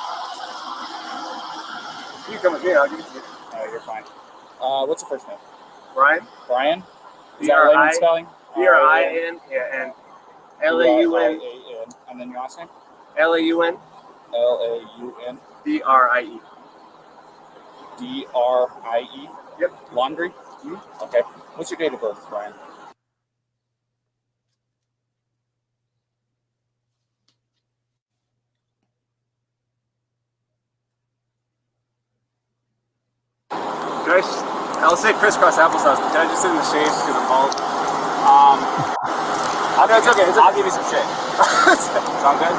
Speaker 9: You come with me. I'll give it to you. Oh, you're fine. What's your first name? Brian. Brian. Is that Layman spelling? B-R-I-N. Yeah, and L-A-U-N. And then your last name? L-A-U-N. L-A-U-N. D-R-I-E. D-R-I-E? Yep. Laundry? Mm-hmm. Okay. What's your date of birth, Brian? I'll say crisscross applesauce, but can I just sit in the shade because I'm bald? It's okay. I'll give you some shade. Sound good?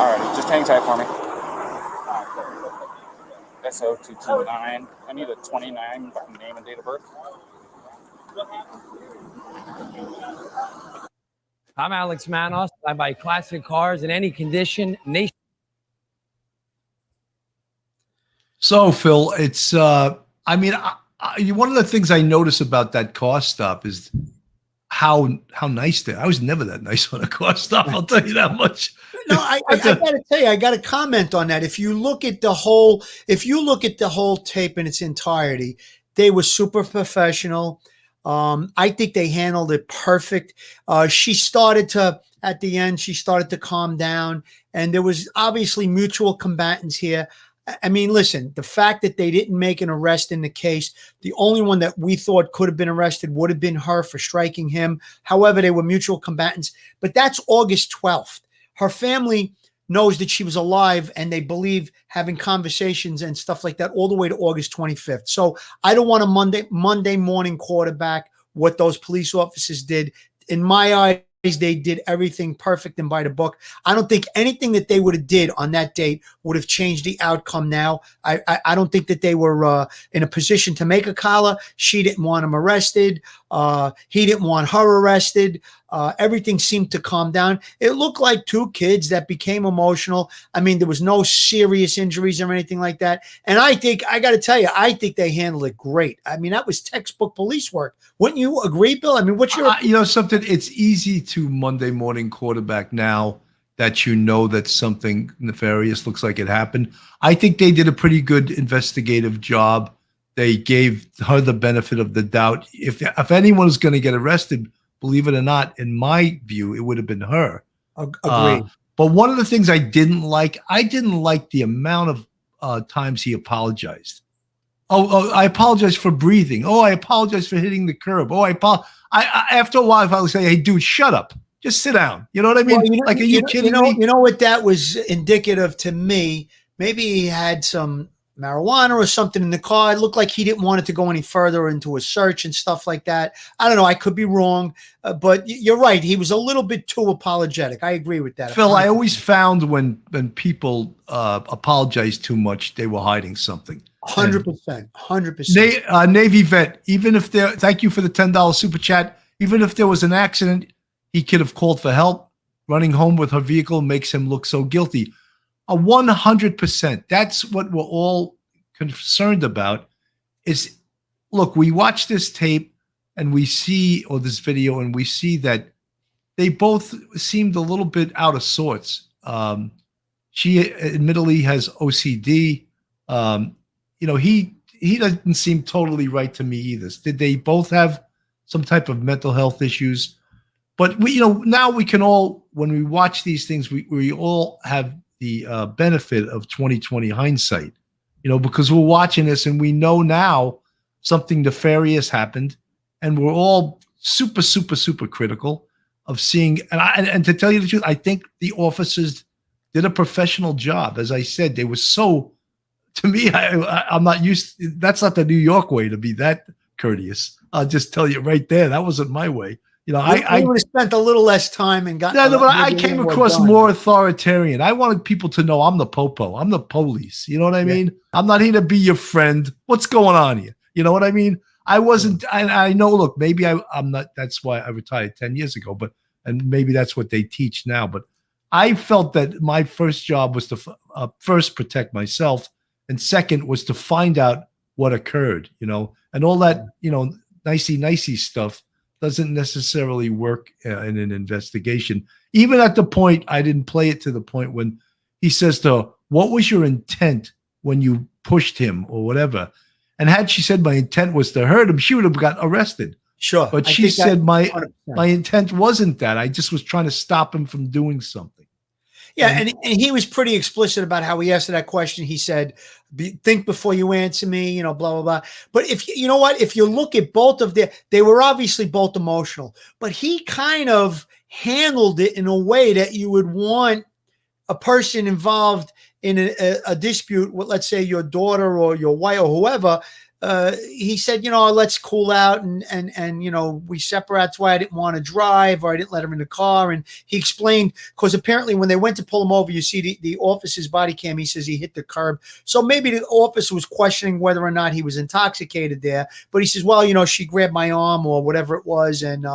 Speaker 9: Alright, just hang tight for me. SO229. I need a 29 name and date of birth.
Speaker 14: I'm Alex Manos. I buy classic cars in any condition.
Speaker 1: So, Phil, it's one of the things I notice about that car stop is how nice they are. I was never that nice on a car stop, I'll tell you that much.
Speaker 2: No, I gotta tell you, I gotta comment on that. If you look at the whole tape in its entirety, they were super professional. I think they handled it perfect. She started to calm down, and there was obviously mutual combatants here. I mean, listen, the fact that they didn't make an arrest in the case, the only one that we thought could have been arrested would have been her for striking him. However, they were mutual combatants. But that's August 12th. Her family knows that she was alive, and they believe having conversations and stuff like that all the way to August 25th. So I don't want a Monday morning quarterback what those police officers did. In my eyes, they did everything perfect and by the book. I don't think anything that they would have did on that date would have changed the outcome now. I don't think that they were in a position to make a collar. She didn't want him arrested. He didn't want her arrested. Everything seemed to calm down. It looked like two kids that became emotional. I mean, there was no serious injuries or anything like that. And I got to tell you, I think they handled it great. I mean, that was textbook police work. Wouldn't you agree, Bill? I mean, what's your...
Speaker 1: something, it's easy to Monday morning quarterback now that you know that something nefarious looks like it happened. I think they did a pretty good investigative job. They gave her the benefit of the doubt. If anyone was going to get arrested, believe it or not, in my view, it would have been her.
Speaker 2: Agreed.
Speaker 1: But one of the things I didn't like the amount of times he apologized. Oh, I apologize for breathing. Oh, I apologize for hitting the curb. Oh, after a while, if I would say, hey, dude, shut up. Just sit down. You know what I mean?
Speaker 2: Well,
Speaker 1: are you kidding me?
Speaker 2: You know what that was indicative to me? Maybe he had some marijuana or something in the car. It looked like he didn't want it to go any further into a search and stuff like that. I don't know. I could be wrong, but you're right. He was a little bit too apologetic. I agree with that.
Speaker 1: Phil, I always found when people apologize too much, they were hiding something.
Speaker 2: 100%. 100%.
Speaker 1: Navy vet, thank you for the $10 super chat. Even if there was an accident, he could have called for help. running home with her vehicle makes him look so guilty. 100%. That's what we're all concerned about. Is look, we watch this tape and we see, or this video, and we see that they both seemed a little bit out of sorts. She admittedly has OCD. He doesn't seem totally right to me either. Did they both have some type of mental health issues? But now we can all, when we watch these things, we all have the benefit of 2020 hindsight, because we're watching this and we know now something nefarious happened, and we're all super, super, super critical of seeing. And to tell you the truth, I think the officers did a professional job. As I said, they were so. To me, I'm not used. That's not the New York way to be that courteous. I'll just tell you right there. That wasn't my way. I would
Speaker 2: have spent a little less time and gotten.
Speaker 1: Yeah, but I came across more authoritarian. I wanted people to know I'm the popo. I'm the police. You know what I mean? I'm not here to be your friend. What's going on here? You know what I mean? I wasn't. I know. Look, maybe I'm not. That's why I retired 10 years ago. And maybe that's what they teach now. But I felt that my first job was to first protect myself, and second was to find out what occurred. And all that nicey stuff doesn't necessarily work in an investigation. Even at the point, I didn't play it to the point when he says to her, "What was your intent when you pushed him," or whatever. And had she said my intent was to hurt him, she would have got arrested.
Speaker 2: Sure.
Speaker 1: But she said my intent wasn't that. I just was trying to stop him from doing something.
Speaker 2: Yeah, and he was pretty explicit about how he asked that question. He said, "Think before you answer me," blah, blah, blah. But if you look at both of they were obviously both emotional, but he kind of handled it in a way that you would want a person involved in a dispute with, let's say, your daughter or your wife or whoever. He said, let's cool out and we separate. That's why I didn't want to drive, or I didn't let him in the car. And he explained, because apparently when they went to pull him over, you see the officer's body cam, he says he hit the curb. So maybe the officer was questioning whether or not he was intoxicated there. But he says, well, she grabbed my arm or whatever it was. And,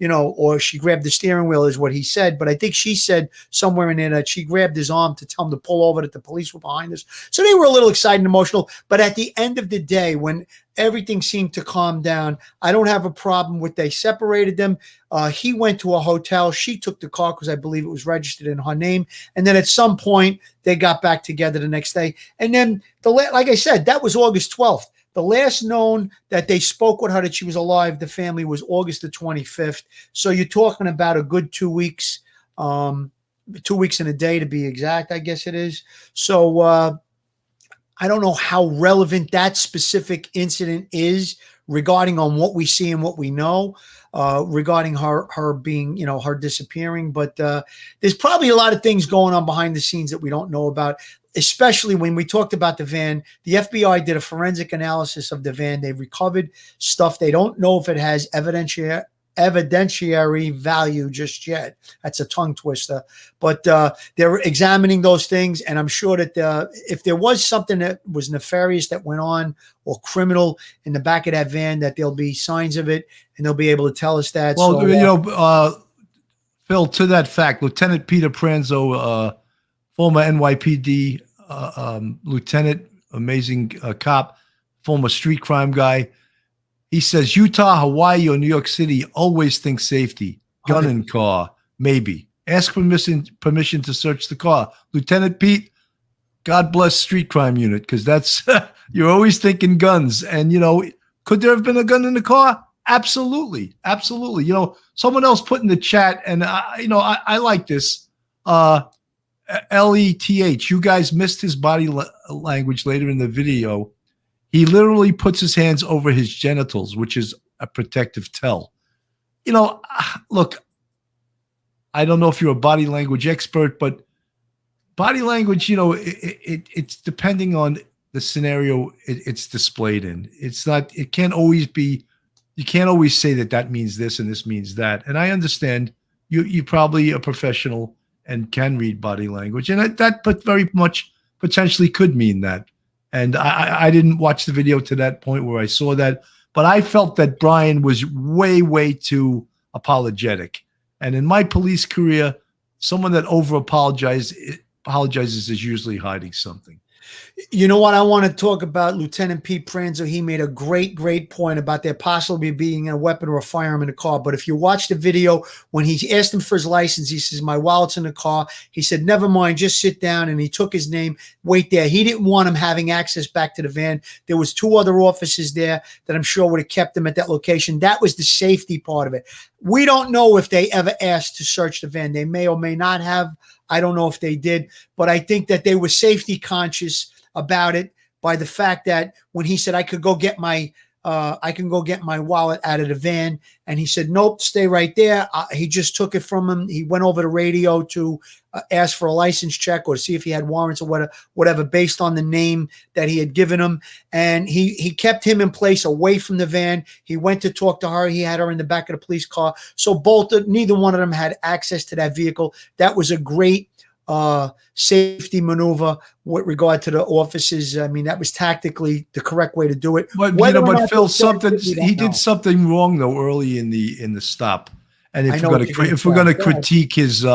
Speaker 2: or she grabbed the steering wheel is what he said. But I think she said somewhere in there that she grabbed his arm to tell him to pull over, that the police were behind us. So they were a little excited and emotional. But at the end of the day, when everything seemed to calm down, I don't have a problem with they separated them. He went to a hotel. She took the car because I believe it was registered in her name. And then at some point, they got back together the next day. And then, like I said, that was August 12th. The last known that they spoke with her that she was alive, the family, was August the 25th. So you're talking about a good 2 weeks, 2 weeks and a day to be exact, I guess it is. So I don't know how relevant that specific incident is regarding on what we see and what we know regarding her being, her disappearing. But there's probably a lot of things going on behind the scenes that we don't know about. Especially when we talked about the van, the FBI did a forensic analysis of the van. They've recovered stuff. They don't know if it has evidentiary value just yet. That's a tongue twister. But they're examining those things. And I'm sure that if there was something that was nefarious that went on or criminal in the back of that van, that there'll be signs of it and they'll be able to tell us that.
Speaker 1: Well,
Speaker 2: so,
Speaker 1: Phil, to that fact, Lieutenant Peter Pranzo, former NYPD lieutenant, amazing cop, former street crime guy. He says Utah, Hawaii, or New York City always think safety. Gun in car, maybe. Ask permission to search the car. Lieutenant Pete, God bless street crime unit, because that's you're always thinking guns. And could there have been a gun in the car? Absolutely, absolutely. Someone else put in the chat, and I like this. LETH, you guys missed his body language later in the video. He literally puts his hands over his genitals, which is a protective tell. Look, I don't know if you're a body language expert, but body language, it's depending on the scenario it's displayed in. It can't always be, you can't always say that means this and this means that. And I understand you're probably a professional and can read body language. And that very much potentially could mean that. And I didn't watch the video to that point where I saw that, but I felt that Brian was way, way too apologetic. And in my police career, someone that over apologizes is usually hiding something.
Speaker 2: You know what? I want to talk about Lieutenant Pete Pranzo. He made a great point about there possibly being a weapon or a firearm in the car. But if you watch the video, when he asked him for his license, he says, my wallet's in the car. He said, never mind, just sit down. And he took his name, wait there. He didn't want him having access back to the van. There was 2 other officers there that I'm sure would have kept him at that location. That was the safety part of it. We don't know if they ever asked to search the van. They may or may not have. I don't know if they did, but I think that they were safety conscious about it by the fact that when he said I can go get my wallet out of the van, and he said nope, stay right there. He just took it from him. He went over the radio to ask for a license check or see if he had warrants or whatever based on the name that he had given him, and he kept him in place away from the van. He went to talk to her. He had her in the back of the police car, so neither one of them had access to that vehicle. That was a great safety maneuver with regard to the officers. I mean, that was tactically the correct way to do it.
Speaker 1: But Phil, he did something wrong though early in the stop. And if we're going to critique his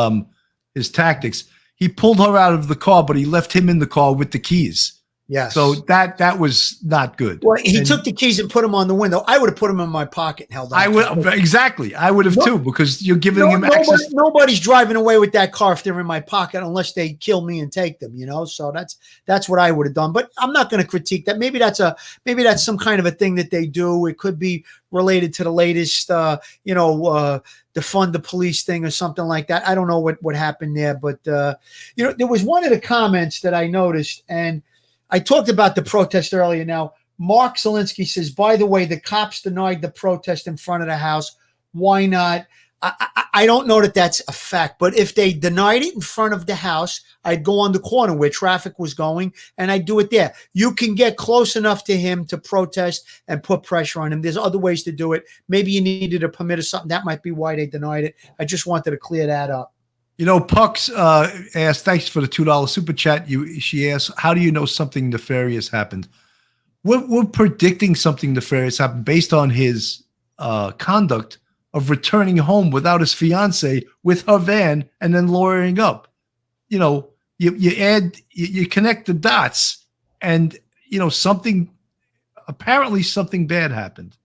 Speaker 1: tactics, he pulled her out of the car, but he left him in the car with the keys.
Speaker 2: Yes.
Speaker 1: So that was not good.
Speaker 2: Well, he took the keys and put them on the window. I would have put them in my pocket and held on.
Speaker 1: I would exactly. I would have too, because you're giving him access.
Speaker 2: Nobody's driving away with that car if they're in my pocket unless they kill me and take them. So that's what I would have done. But I'm not going to critique that. Maybe that's some kind of a thing that they do. It could be related to the latest, defund the police thing or something like that. I don't know what happened there, but there was one of the comments that I noticed, and I talked about the protest earlier. Now, Mark Zelinsky says, by the way, the cops denied the protest in front of the house. Why not? I don't know that that's a fact, but if they denied it in front of the house, I'd go on the corner where traffic was going and I'd do it there. You can get close enough to him to protest and put pressure on him. There's other ways to do it. Maybe you needed a permit or something. That might be why they denied it. I just wanted to clear that up.
Speaker 1: Pucks asked, thanks for the $2 super chat. She asked, how do you know something nefarious happened? We're predicting something nefarious happened based on his conduct of returning home without his fiance with her van and then lawyering up. You connect the dots, and apparently something bad happened.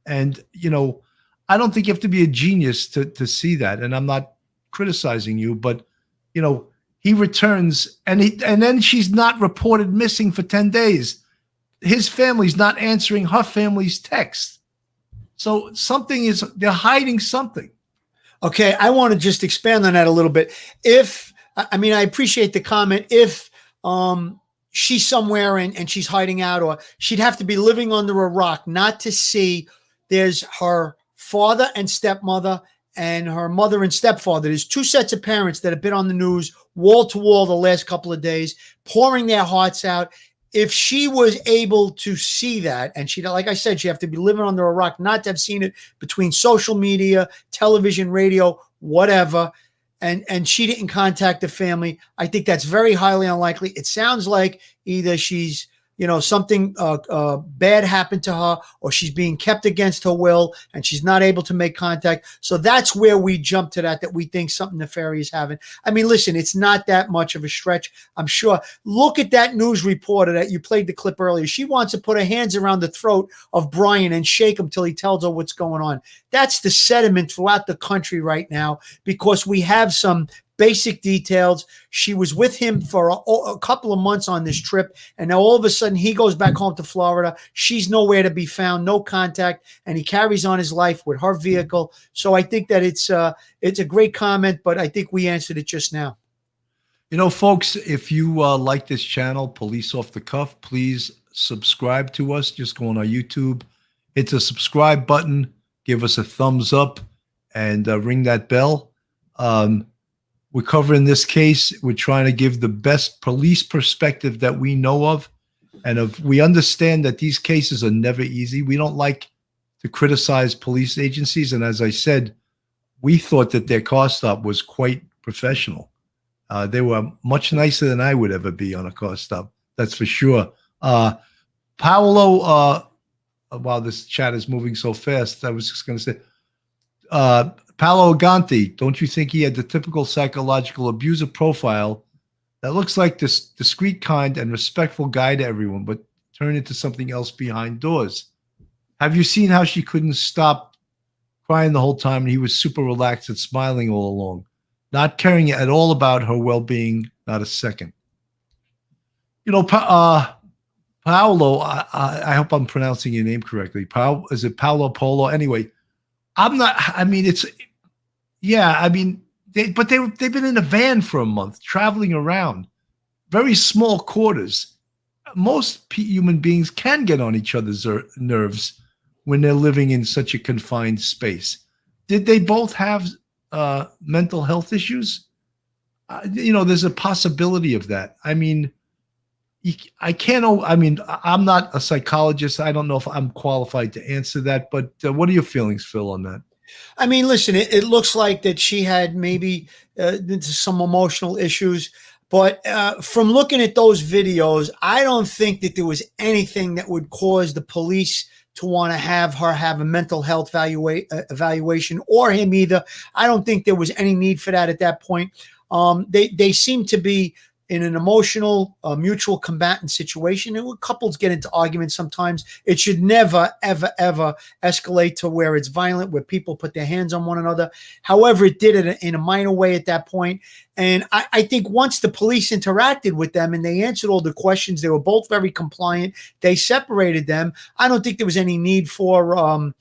Speaker 1: And I don't think you have to be a genius to see that. And I'm not criticizing you, but he returns and then she's not reported missing for 10 days. His family's not answering her family's text. So they're hiding something.
Speaker 2: Okay, I want to just expand on that a little bit. I appreciate the comment. If she's somewhere and she's hiding out, or she'd have to be living under a rock not to see there's her father and stepmother and her mother and stepfather. There's 2 sets of parents that have been on the news wall to wall the last couple of days, pouring their hearts out. If she was able to see that, and she, like I said, she have to be living under a rock not to have seen it between social media, television, radio, whatever, and she didn't contact the family, I think that's very highly unlikely. It sounds like either she's something bad happened to her, or she's being kept against her will and she's not able to make contact. So that's where we jump to that we think something nefarious happened. I mean, listen, it's not that much of a stretch, I'm sure. Look at that news reporter that you played the clip earlier. She wants to put her hands around the throat of Brian and shake him till he tells her what's going on. That's the sentiment throughout the country right now, because we have some basic details. She was with him for a couple of months on this trip, and now all of a sudden he goes back home to Florida. She's nowhere to be found, no contact, and he carries on his life with her vehicle. So I think that it's a great comment, but I think we answered it just now.
Speaker 1: Folks, if you like this channel, Police Off the Cuff, please subscribe to us. Just go on our YouTube, hit the subscribe button, give us a thumbs up, and ring that bell. We're covering this case. We're trying to give the best police perspective that we know of. And we understand that these cases are never easy. We don't like to criticize police agencies. And as I said, we thought that their car stop was quite professional. They were much nicer than I would ever be on a car stop. That's for sure. Paolo, while this chat is moving so fast, I was just going to say, Paolo Aganti, don't you think he had the typical psychological abuser profile that looks like this discreet, kind, and respectful guy to everyone, but turned into something else behind doors? Have you seen how she couldn't stop crying the whole time and he was super relaxed and smiling all along, not caring at all about her well-being, not a second? You know, Paolo, I hope I'm pronouncing your name correctly. Is it Paolo Polo? Anyway, I'm not, I mean, they've been in a van for a month, traveling around, very small quarters. Most human beings can get on each other's nerves when they're living in such a confined space. Did they both have mental health issues? There's a possibility of that. I mean, I'm not a psychologist. I don't know if I'm qualified to answer that, but what are your feelings, Phil, on that?
Speaker 2: I mean, listen, it looks like that she had maybe some emotional issues, but from looking at those videos, I don't think that there was anything that would cause the police to want to have her have a mental health evaluation, or him either. I don't think there was any need for that at that point. They seem to be in an emotional, mutual combatant situation. And when couples get into arguments sometimes, it should never, ever, ever escalate to where it's violent, where people put their hands on one another. However, it did it in a minor way at that point. And I think once the police interacted with them and they answered all the questions, they were both very compliant. They separated them. I don't think there was any need for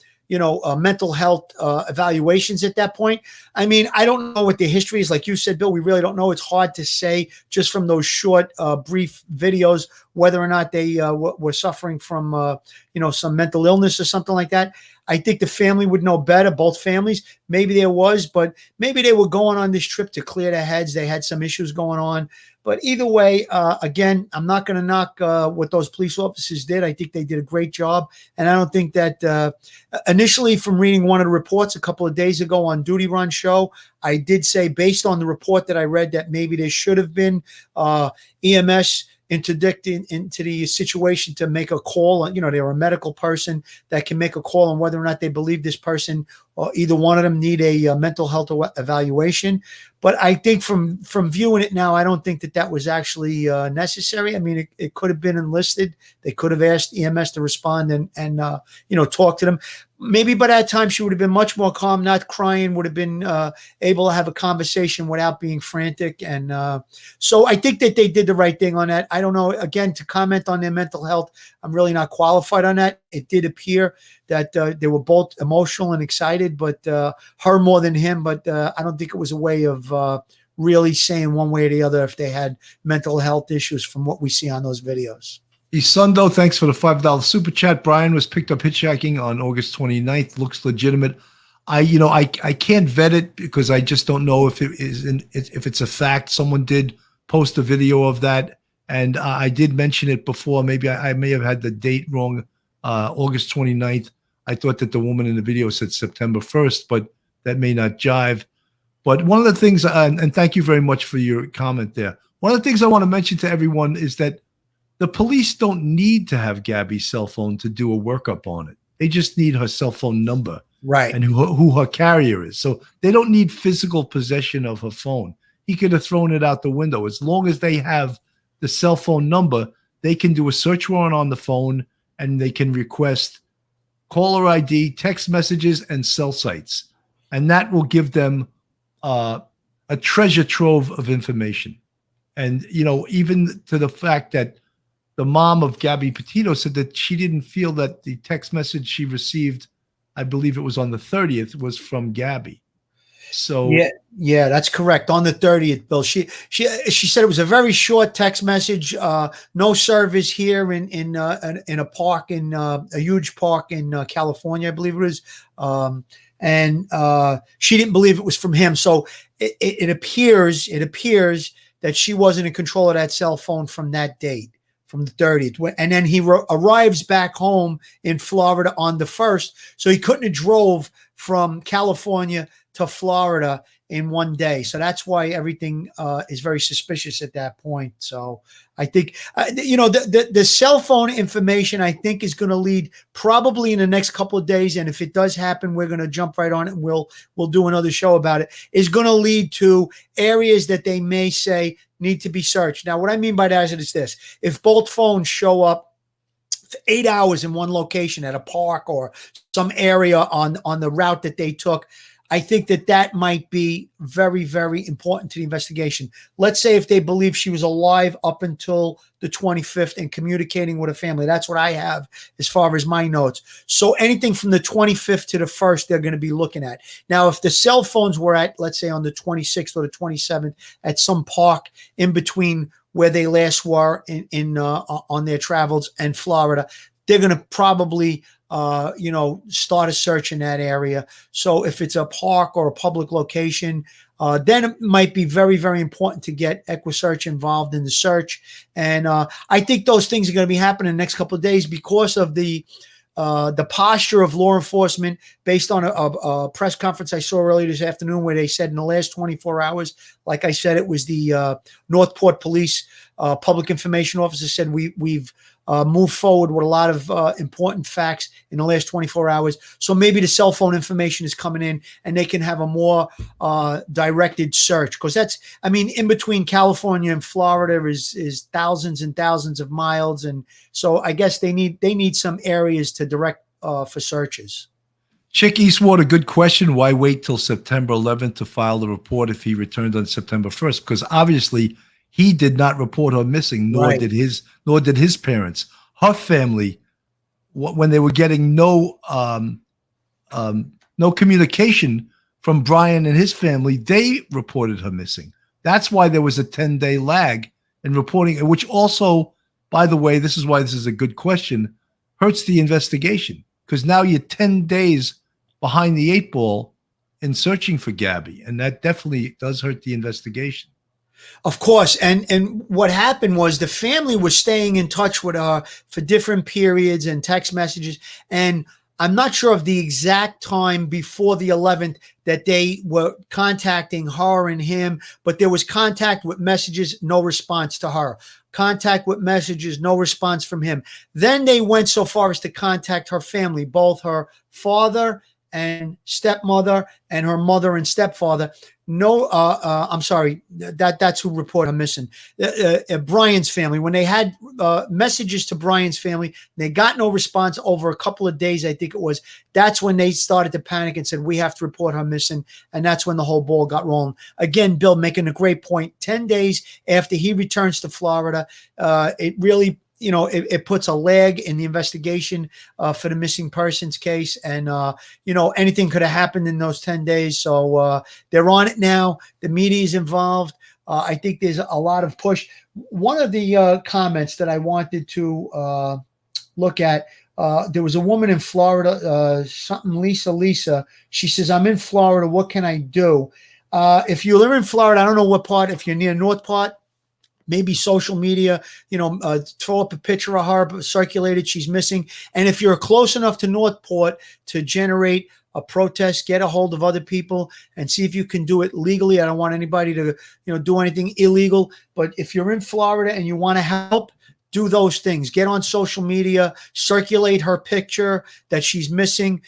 Speaker 2: mental health evaluations at that point. I mean, I don't know what their history is. Like you said, Bill, we really don't know. It's hard to say just from those short, brief videos whether or not they were suffering from, some mental illness or something like that. I think the family would know better, both families. Maybe there was, but maybe they were going on this trip to clear their heads. They had some issues going on. But either way, again, I'm not going to knock what those police officers did. I think they did a great job. And I don't think that initially, from reading one of the reports a couple of days ago on Duty Run show, I did say, based on the report that I read, that maybe there should have been EMS interdicting into the situation to make a call. They're a medical person that can make a call on whether or not they believe this person or either one of them need a mental health evaluation. But I think from viewing it now, I don't think that was actually necessary. I mean, it could have been enlisted. They could have asked EMS to respond and talk to them. Maybe by that time she would have been much more calm, not crying, would have been able to have a conversation without being frantic. And so I think that they did the right thing on that. I don't know, again, to comment on their mental health, I'm really not qualified on that. It did appear that they were both emotional and excited, but her more than him. But I don't think it was a way of really saying one way or the other if they had mental health issues from what we see on those videos.
Speaker 1: Isundo, thanks for the $5 super chat. Brian was picked up hitchhiking on August 29th. Looks legitimate. I can't vet it because I just don't know if if it's a fact. Someone did post a video of that, and I did mention it before. Maybe I may have had the date wrong. August 29th. I thought that the woman in the video said September 1st, but that may not jive. But one of the things, and thank you very much for your comment there. One of the things I want to mention to everyone is that the police don't need to have Gabby's cell phone to do a workup on it. They just need her cell phone number,
Speaker 2: right,
Speaker 1: and who her carrier is. So they don't need physical possession of her phone. He could have thrown it out the window. As long as they have the cell phone number, they can do a search warrant on the phone, and they can request caller ID, text messages, and cell sites. And that will give them a treasure trove of information. And, even to the fact that the mom of Gabby Petito said that she didn't feel that the text message she received, I believe it was on the 30th, was from Gabby. So
Speaker 2: yeah, that's correct. On the 30th, Bill, she said it was a very short text message. No service here in a park a huge park in California, I believe it is. And she didn't believe it was from him. So it appears that she wasn't in control of that cell phone from that date, from the 30th. And then he arrives back home in Florida on the 1st. So he couldn't have drove from California to Florida in one day. So that's why everything is very suspicious at that point. So I think, the cell phone information, I think, is going to lead probably in the next couple of days. And if it does happen, we're going to jump right on it, and we'll do another show about it, is going to lead to areas that they may say need to be searched. Now, what I mean by that is this: if both phones show up for 8 hours in one location at a park or some area on the route that they took, I think that might be very, very important to the investigation. Let's say if they believe she was alive up until the 25th and communicating with her family. That's what I have as far as my notes. So anything from the 25th to the 1st, they're going to be looking at. Now, if the cell phones were at, let's say, on the 26th or the 27th at some park in between where they last were on their travels and Florida, they're going to probably start a search in that area. So if it's a park or a public location, then it might be very, very important to get EquiSearch involved in the search. And I think those things are going to be happening in the next couple of days because of the posture of law enforcement, based on a press conference I saw earlier this afternoon, where they said in the last 24 hours, like I said, it was the Northport Police Public Information Officer said we've moved forward with a lot of important facts in the last 24 hours. So maybe the cell phone information is coming in and they can have a more directed search, because in between California and Florida is thousands and thousands of miles. And so I guess they need some areas to direct for searches.
Speaker 1: Chick Eastward, a good question. Why wait till September 11th to file the report if he returned on September 1st? Because obviously he did not report her missing, nor did his parents. Her family, when they were getting no communication from Brian and his family, they reported her missing. That's why there was a 10-day lag in reporting, which also, by the way, this is why this is a good question, hurts the investigation, because now you're 10 days behind the 8 ball in searching for Gabby, and that definitely does hurt the investigation.
Speaker 2: Of course. And what happened was the family was staying in touch with her for different periods and text messages. And I'm not sure of the exact time before the 11th that they were contacting her and him, but there was contact with messages, no response to her. Contact with messages, no response from him. Then they went so far as to contact her family, both her father and stepmother and her mother and stepfather. No, I'm sorry, that's who reported her missing. Brian's family, when they had messages to Brian's family, they got no response over a couple of days, I think it was. That's when they started to panic and said, we have to report her missing. And that's when the whole ball got rolling. Again, Bill making a great point. 10 days after he returns to Florida, it really, it puts a lag in the investigation for the missing persons case. And, anything could have happened in those 10 days. So they're on it now. The media is involved. I think there's a lot of push. One of the comments that I wanted to look at, there was a woman in Florida, Lisa. She says, I'm in Florida. What can I do? If you live in Florida, I don't know what part, if you're near Northport, maybe social media, throw up a picture of her, circulate it, she's missing. And if you're close enough to Northport to generate a protest, get a hold of other people and see if you can do it legally. I don't want anybody to, do anything illegal. But if you're in Florida and you want to help, do those things. Get on social media, circulate her picture that she's missing.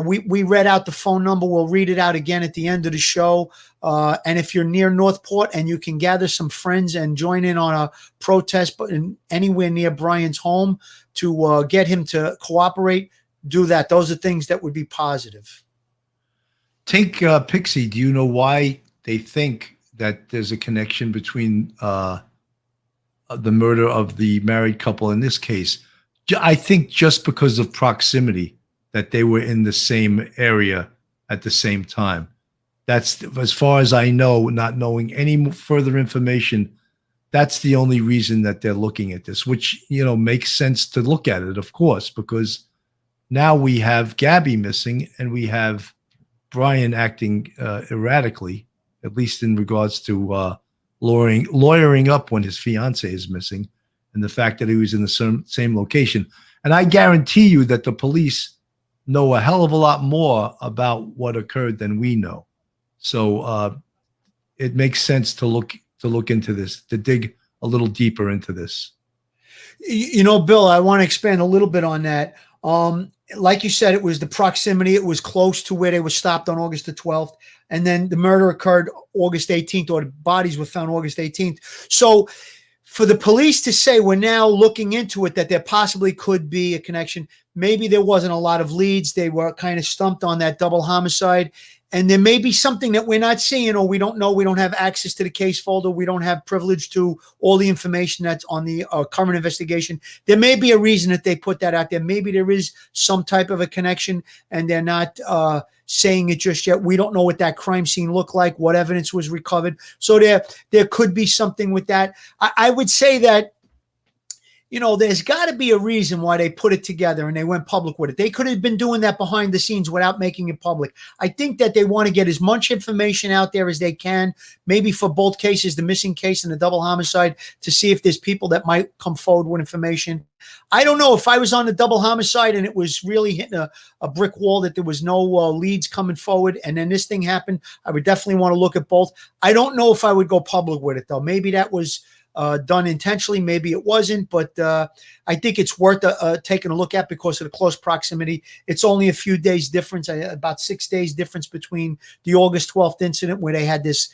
Speaker 2: We read out the phone number. We'll read it out again at the end of the show. And if you're near Northport and you can gather some friends and join in on a protest, but anywhere near Brian's home to get him to cooperate, do that. Those are things that would be positive.
Speaker 1: Take Pixie. Do you know why they think that there's a connection between the murder of the married couple in this case? I think just because of proximity, that they were in the same area at the same time. That's, as far as I know, not knowing any further information, that's the only reason that they're looking at this, which, makes sense to look at it, of course, because now we have Gabby missing and we have Brian acting erratically, at least in regards to lawyering up when his fiance is missing, and the fact that he was in the same location. And I guarantee you that the police know a hell of a lot more about what occurred than we know. So it makes sense to look into this, to dig a little deeper into this.
Speaker 2: You know, Bill, I want to expand a little bit on that. Like you said, it was the proximity. It was close to where they were stopped on August the 12th. And then the murder occurred August 18th, or the bodies were found August 18th. So for the police to say we're now looking into it, that there possibly could be a connection, maybe there wasn't a lot of leads. They were kind of stumped on that double homicide. And there may be something that we're not seeing, or we don't know. We don't have access to the case folder. We don't have privilege to all the information that's on the current investigation. There may be a reason that they put that out there. Maybe there is some type of a connection, and they're not saying it just yet. We don't know what that crime scene looked like, what evidence was recovered. So there could be something with that. I would say that, you know, there's got to be a reason why they put it together and they went public with it. They could have been doing that behind the scenes without making it public. I think that they want to get as much information out there as they can, maybe for both cases, the missing case and the double homicide, to see if there's people that might come forward with information. I don't know if I was on the double homicide and it was really hitting a brick wall, that there was no leads coming forward, and then this thing happened, I would definitely want to look at both. I don't know if I would go public with it, though. Maybe that was done intentionally, maybe it wasn't, but I think it's worth taking a look at because of the close proximity. It's only a few days difference, about 6 days difference between the August 12th incident where they had this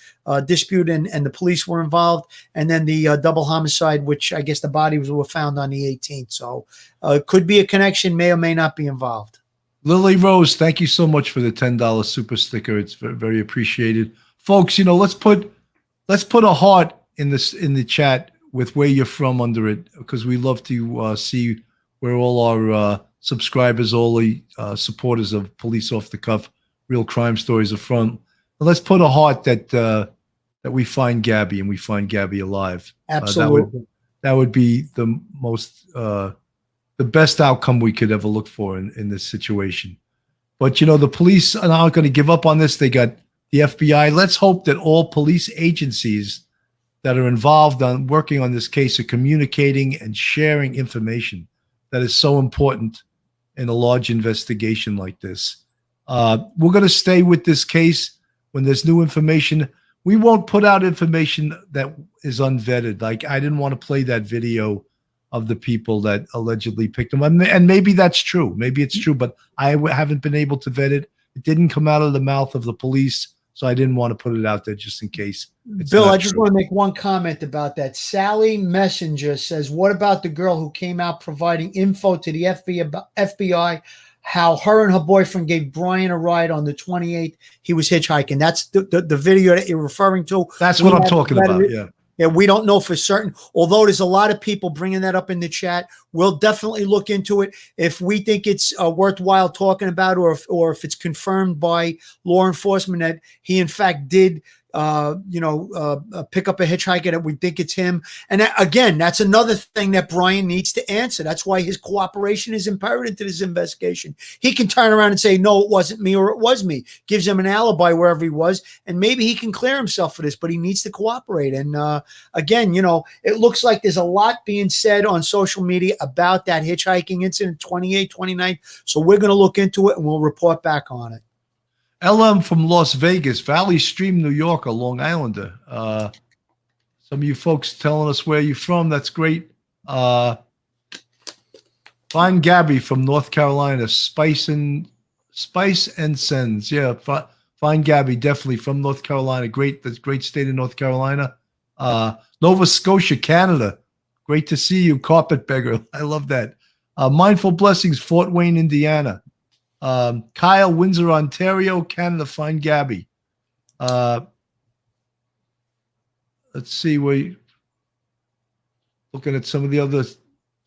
Speaker 2: dispute and the police were involved, and then the double homicide, which I guess the bodies were found on the 18th. So it could be a connection, may or may not be involved.
Speaker 1: Lily Rose, thank you so much for the $10 super sticker. It's very, very appreciated. Folks, you know, let's put a heart in the chat with where you're from under it, because we love to see where all our subscribers, all the supporters of Police Off the Cuff, Real Crime Stories are from. And let's put a heart that we find Gabby, and we find Gabby alive.
Speaker 2: Absolutely.
Speaker 1: That would be the most the best outcome we could ever look for in this situation. But you know, the police are not going to give up on this. They got the FBI. Let's hope that all police agencies that are involved on working on this case are communicating and sharing information that is so important in a large investigation like this. We're going to stay with this case. When there's new information, we won't put out information that is unvetted. Like, I didn't want to play that video of the people that allegedly picked them. And maybe that's true. Maybe it's true, but I haven't been able to vet it. It didn't come out of the mouth of the police, so I didn't want to put it out there just in case.
Speaker 2: Bill, I just want to make one comment about that. Sally Messenger says, what about the girl who came out providing info to the FBI, how her and her boyfriend gave Brian a ride on the 28th? He was hitchhiking. That's the video that you're referring to.
Speaker 1: That's what I'm talking about, yeah.
Speaker 2: Yeah, we don't know for certain, although there's a lot of people bringing that up in the chat. We'll definitely look into it. If we think it's worthwhile talking about, or if it's confirmed by law enforcement that he in fact did pick up a hitchhiker, that we think it's him. And that, again, that's another thing that Brian needs to answer. That's why his cooperation is imperative to this investigation. He can turn around and say, no, it wasn't me, or it was me. Gives him an alibi wherever he was, and maybe he can clear himself for this, but he needs to cooperate. And again, you know, it looks like there's a lot being said on social media about that hitchhiking incident, 28, 29. So we're going to look into it and we'll report back on it.
Speaker 1: LM from Las Vegas, Valley Stream, New York, a Long Islander. Some of you folks telling us where you're from. That's great. Find Gabby from North Carolina, Spice and Sens. Yeah, find Gabby, definitely from North Carolina. That's great state of North Carolina. Nova Scotia, Canada. Great to see you, Carpetbagger. I love that. Mindful Blessings, Fort Wayne, Indiana. Kyle, Windsor, Ontario, Canada. Find Gabby. Let's see, we looking at some of the other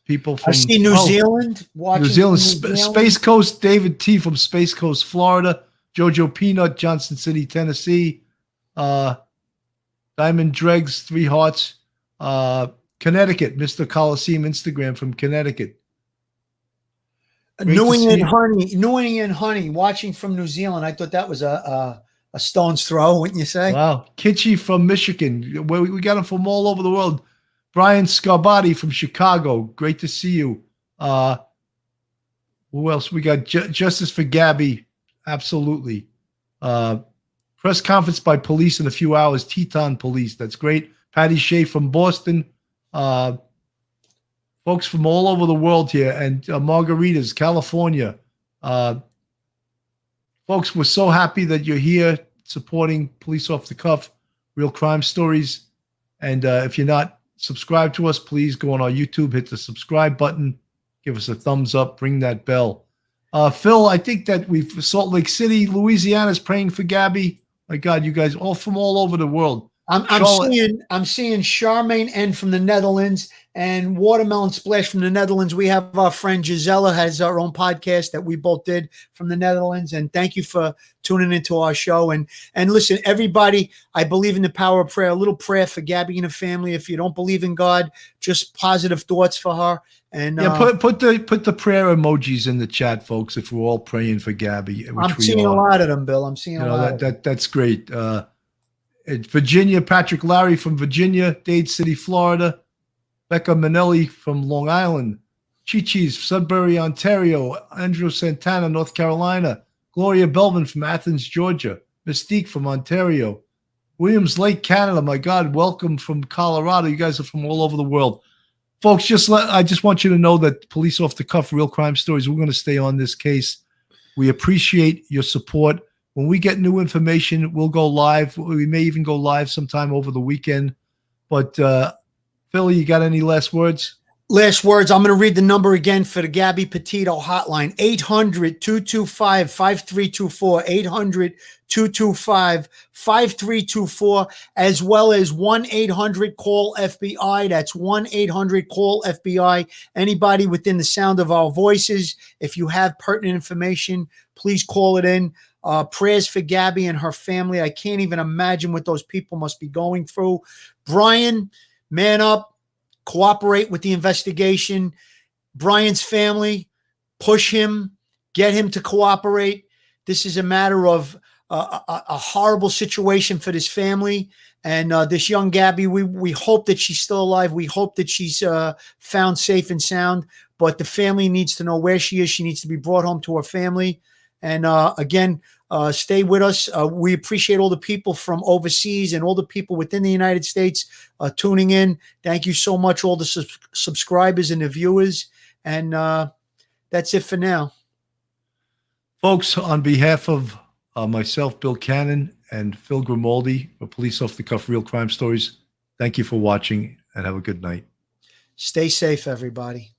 Speaker 1: people from.
Speaker 2: I see New Zealand.
Speaker 1: New Zealand, Space Coast. David T from Space Coast, Florida. Jojo Peanut, Johnson City, Tennessee. Diamond Dregs, 3 hearts. Connecticut, Mr. Coliseum, Instagram from Connecticut.
Speaker 2: New England Honey, watching from New Zealand. I thought that was a stone's throw, wouldn't you say?
Speaker 1: Wow. Kitschy from Michigan. We got them from all over the world. Brian Scarbati from Chicago. Great to see you. Who else? We got Justice for Gabby. Absolutely. Press conference by police in a few hours. Teton Police. That's great. Patty Shea from Boston. Folks from all over the world here. And Margaritas, California. Folks, we're so happy that you're here supporting Police Off the Cuff, Real Crime Stories. And if you're not subscribed to us, please go on our YouTube, hit the subscribe button, give us a thumbs up, ring that bell. Phil, I think that Salt Lake City, Louisiana is praying for Gabby. My God, you guys all from all over the world.
Speaker 2: I'm seeing Charmaine N from the Netherlands and Watermelon Splash from the Netherlands. We have our friend Gisela has our own podcast that we both did from the Netherlands. And thank you for tuning into our show. And listen, everybody, I believe in the power of prayer. A little prayer for Gabby and her family. If you don't believe in God, just positive thoughts for her. And
Speaker 1: put the prayer emojis in the chat, folks. If we're all praying for Gabby,
Speaker 2: I'm seeing a lot of them, Bill. I'm seeing a lot.
Speaker 1: That's great. Virginia, Patrick Larry from Virginia, Dade City, Florida, Becca Manelli from Long Island, Chi-Chi's Sudbury, Ontario, Andrew Santana, North Carolina, Gloria Belvin from Athens, Georgia, Mystique from Ontario, Williams Lake, Canada. My God, welcome from Colorado. You guys are from all over the world. Folks, I just want you to know that Police Off the Cuff, Real Crime Stories, we're going to stay on this case. We appreciate your support. When we get new information, we'll go live. We may even go live sometime over the weekend. But Philly, you got any last words?
Speaker 2: Last words. I'm going to read the number again for the Gabby Petito hotline. 800-225-5324. 800-225-5324, as well as 1-800-CALL-FBI. That's 1-800-CALL-FBI. Anybody within the sound of our voices, if you have pertinent information, please call it in. Prayers for Gabby and her family. I can't even imagine what those people must be going through. Brian, man up, cooperate with the investigation. Brian's family, push him, get him to cooperate. This is a matter of a horrible situation for this family. And this young Gabby, we hope that she's still alive. We hope that she's found safe and sound. But the family needs to know where she is. She needs to be brought home to her family. And again, stay with us. We appreciate all the people from overseas and all the people within the United States tuning in. Thank you so much, all the subscribers and the viewers. And that's it for now.
Speaker 1: Folks, on behalf of myself, Bill Cannon, and Phil Grimaldi for Police Off the Cuff Real Crime Stories, thank you for watching and have a good night.
Speaker 2: Stay safe, everybody.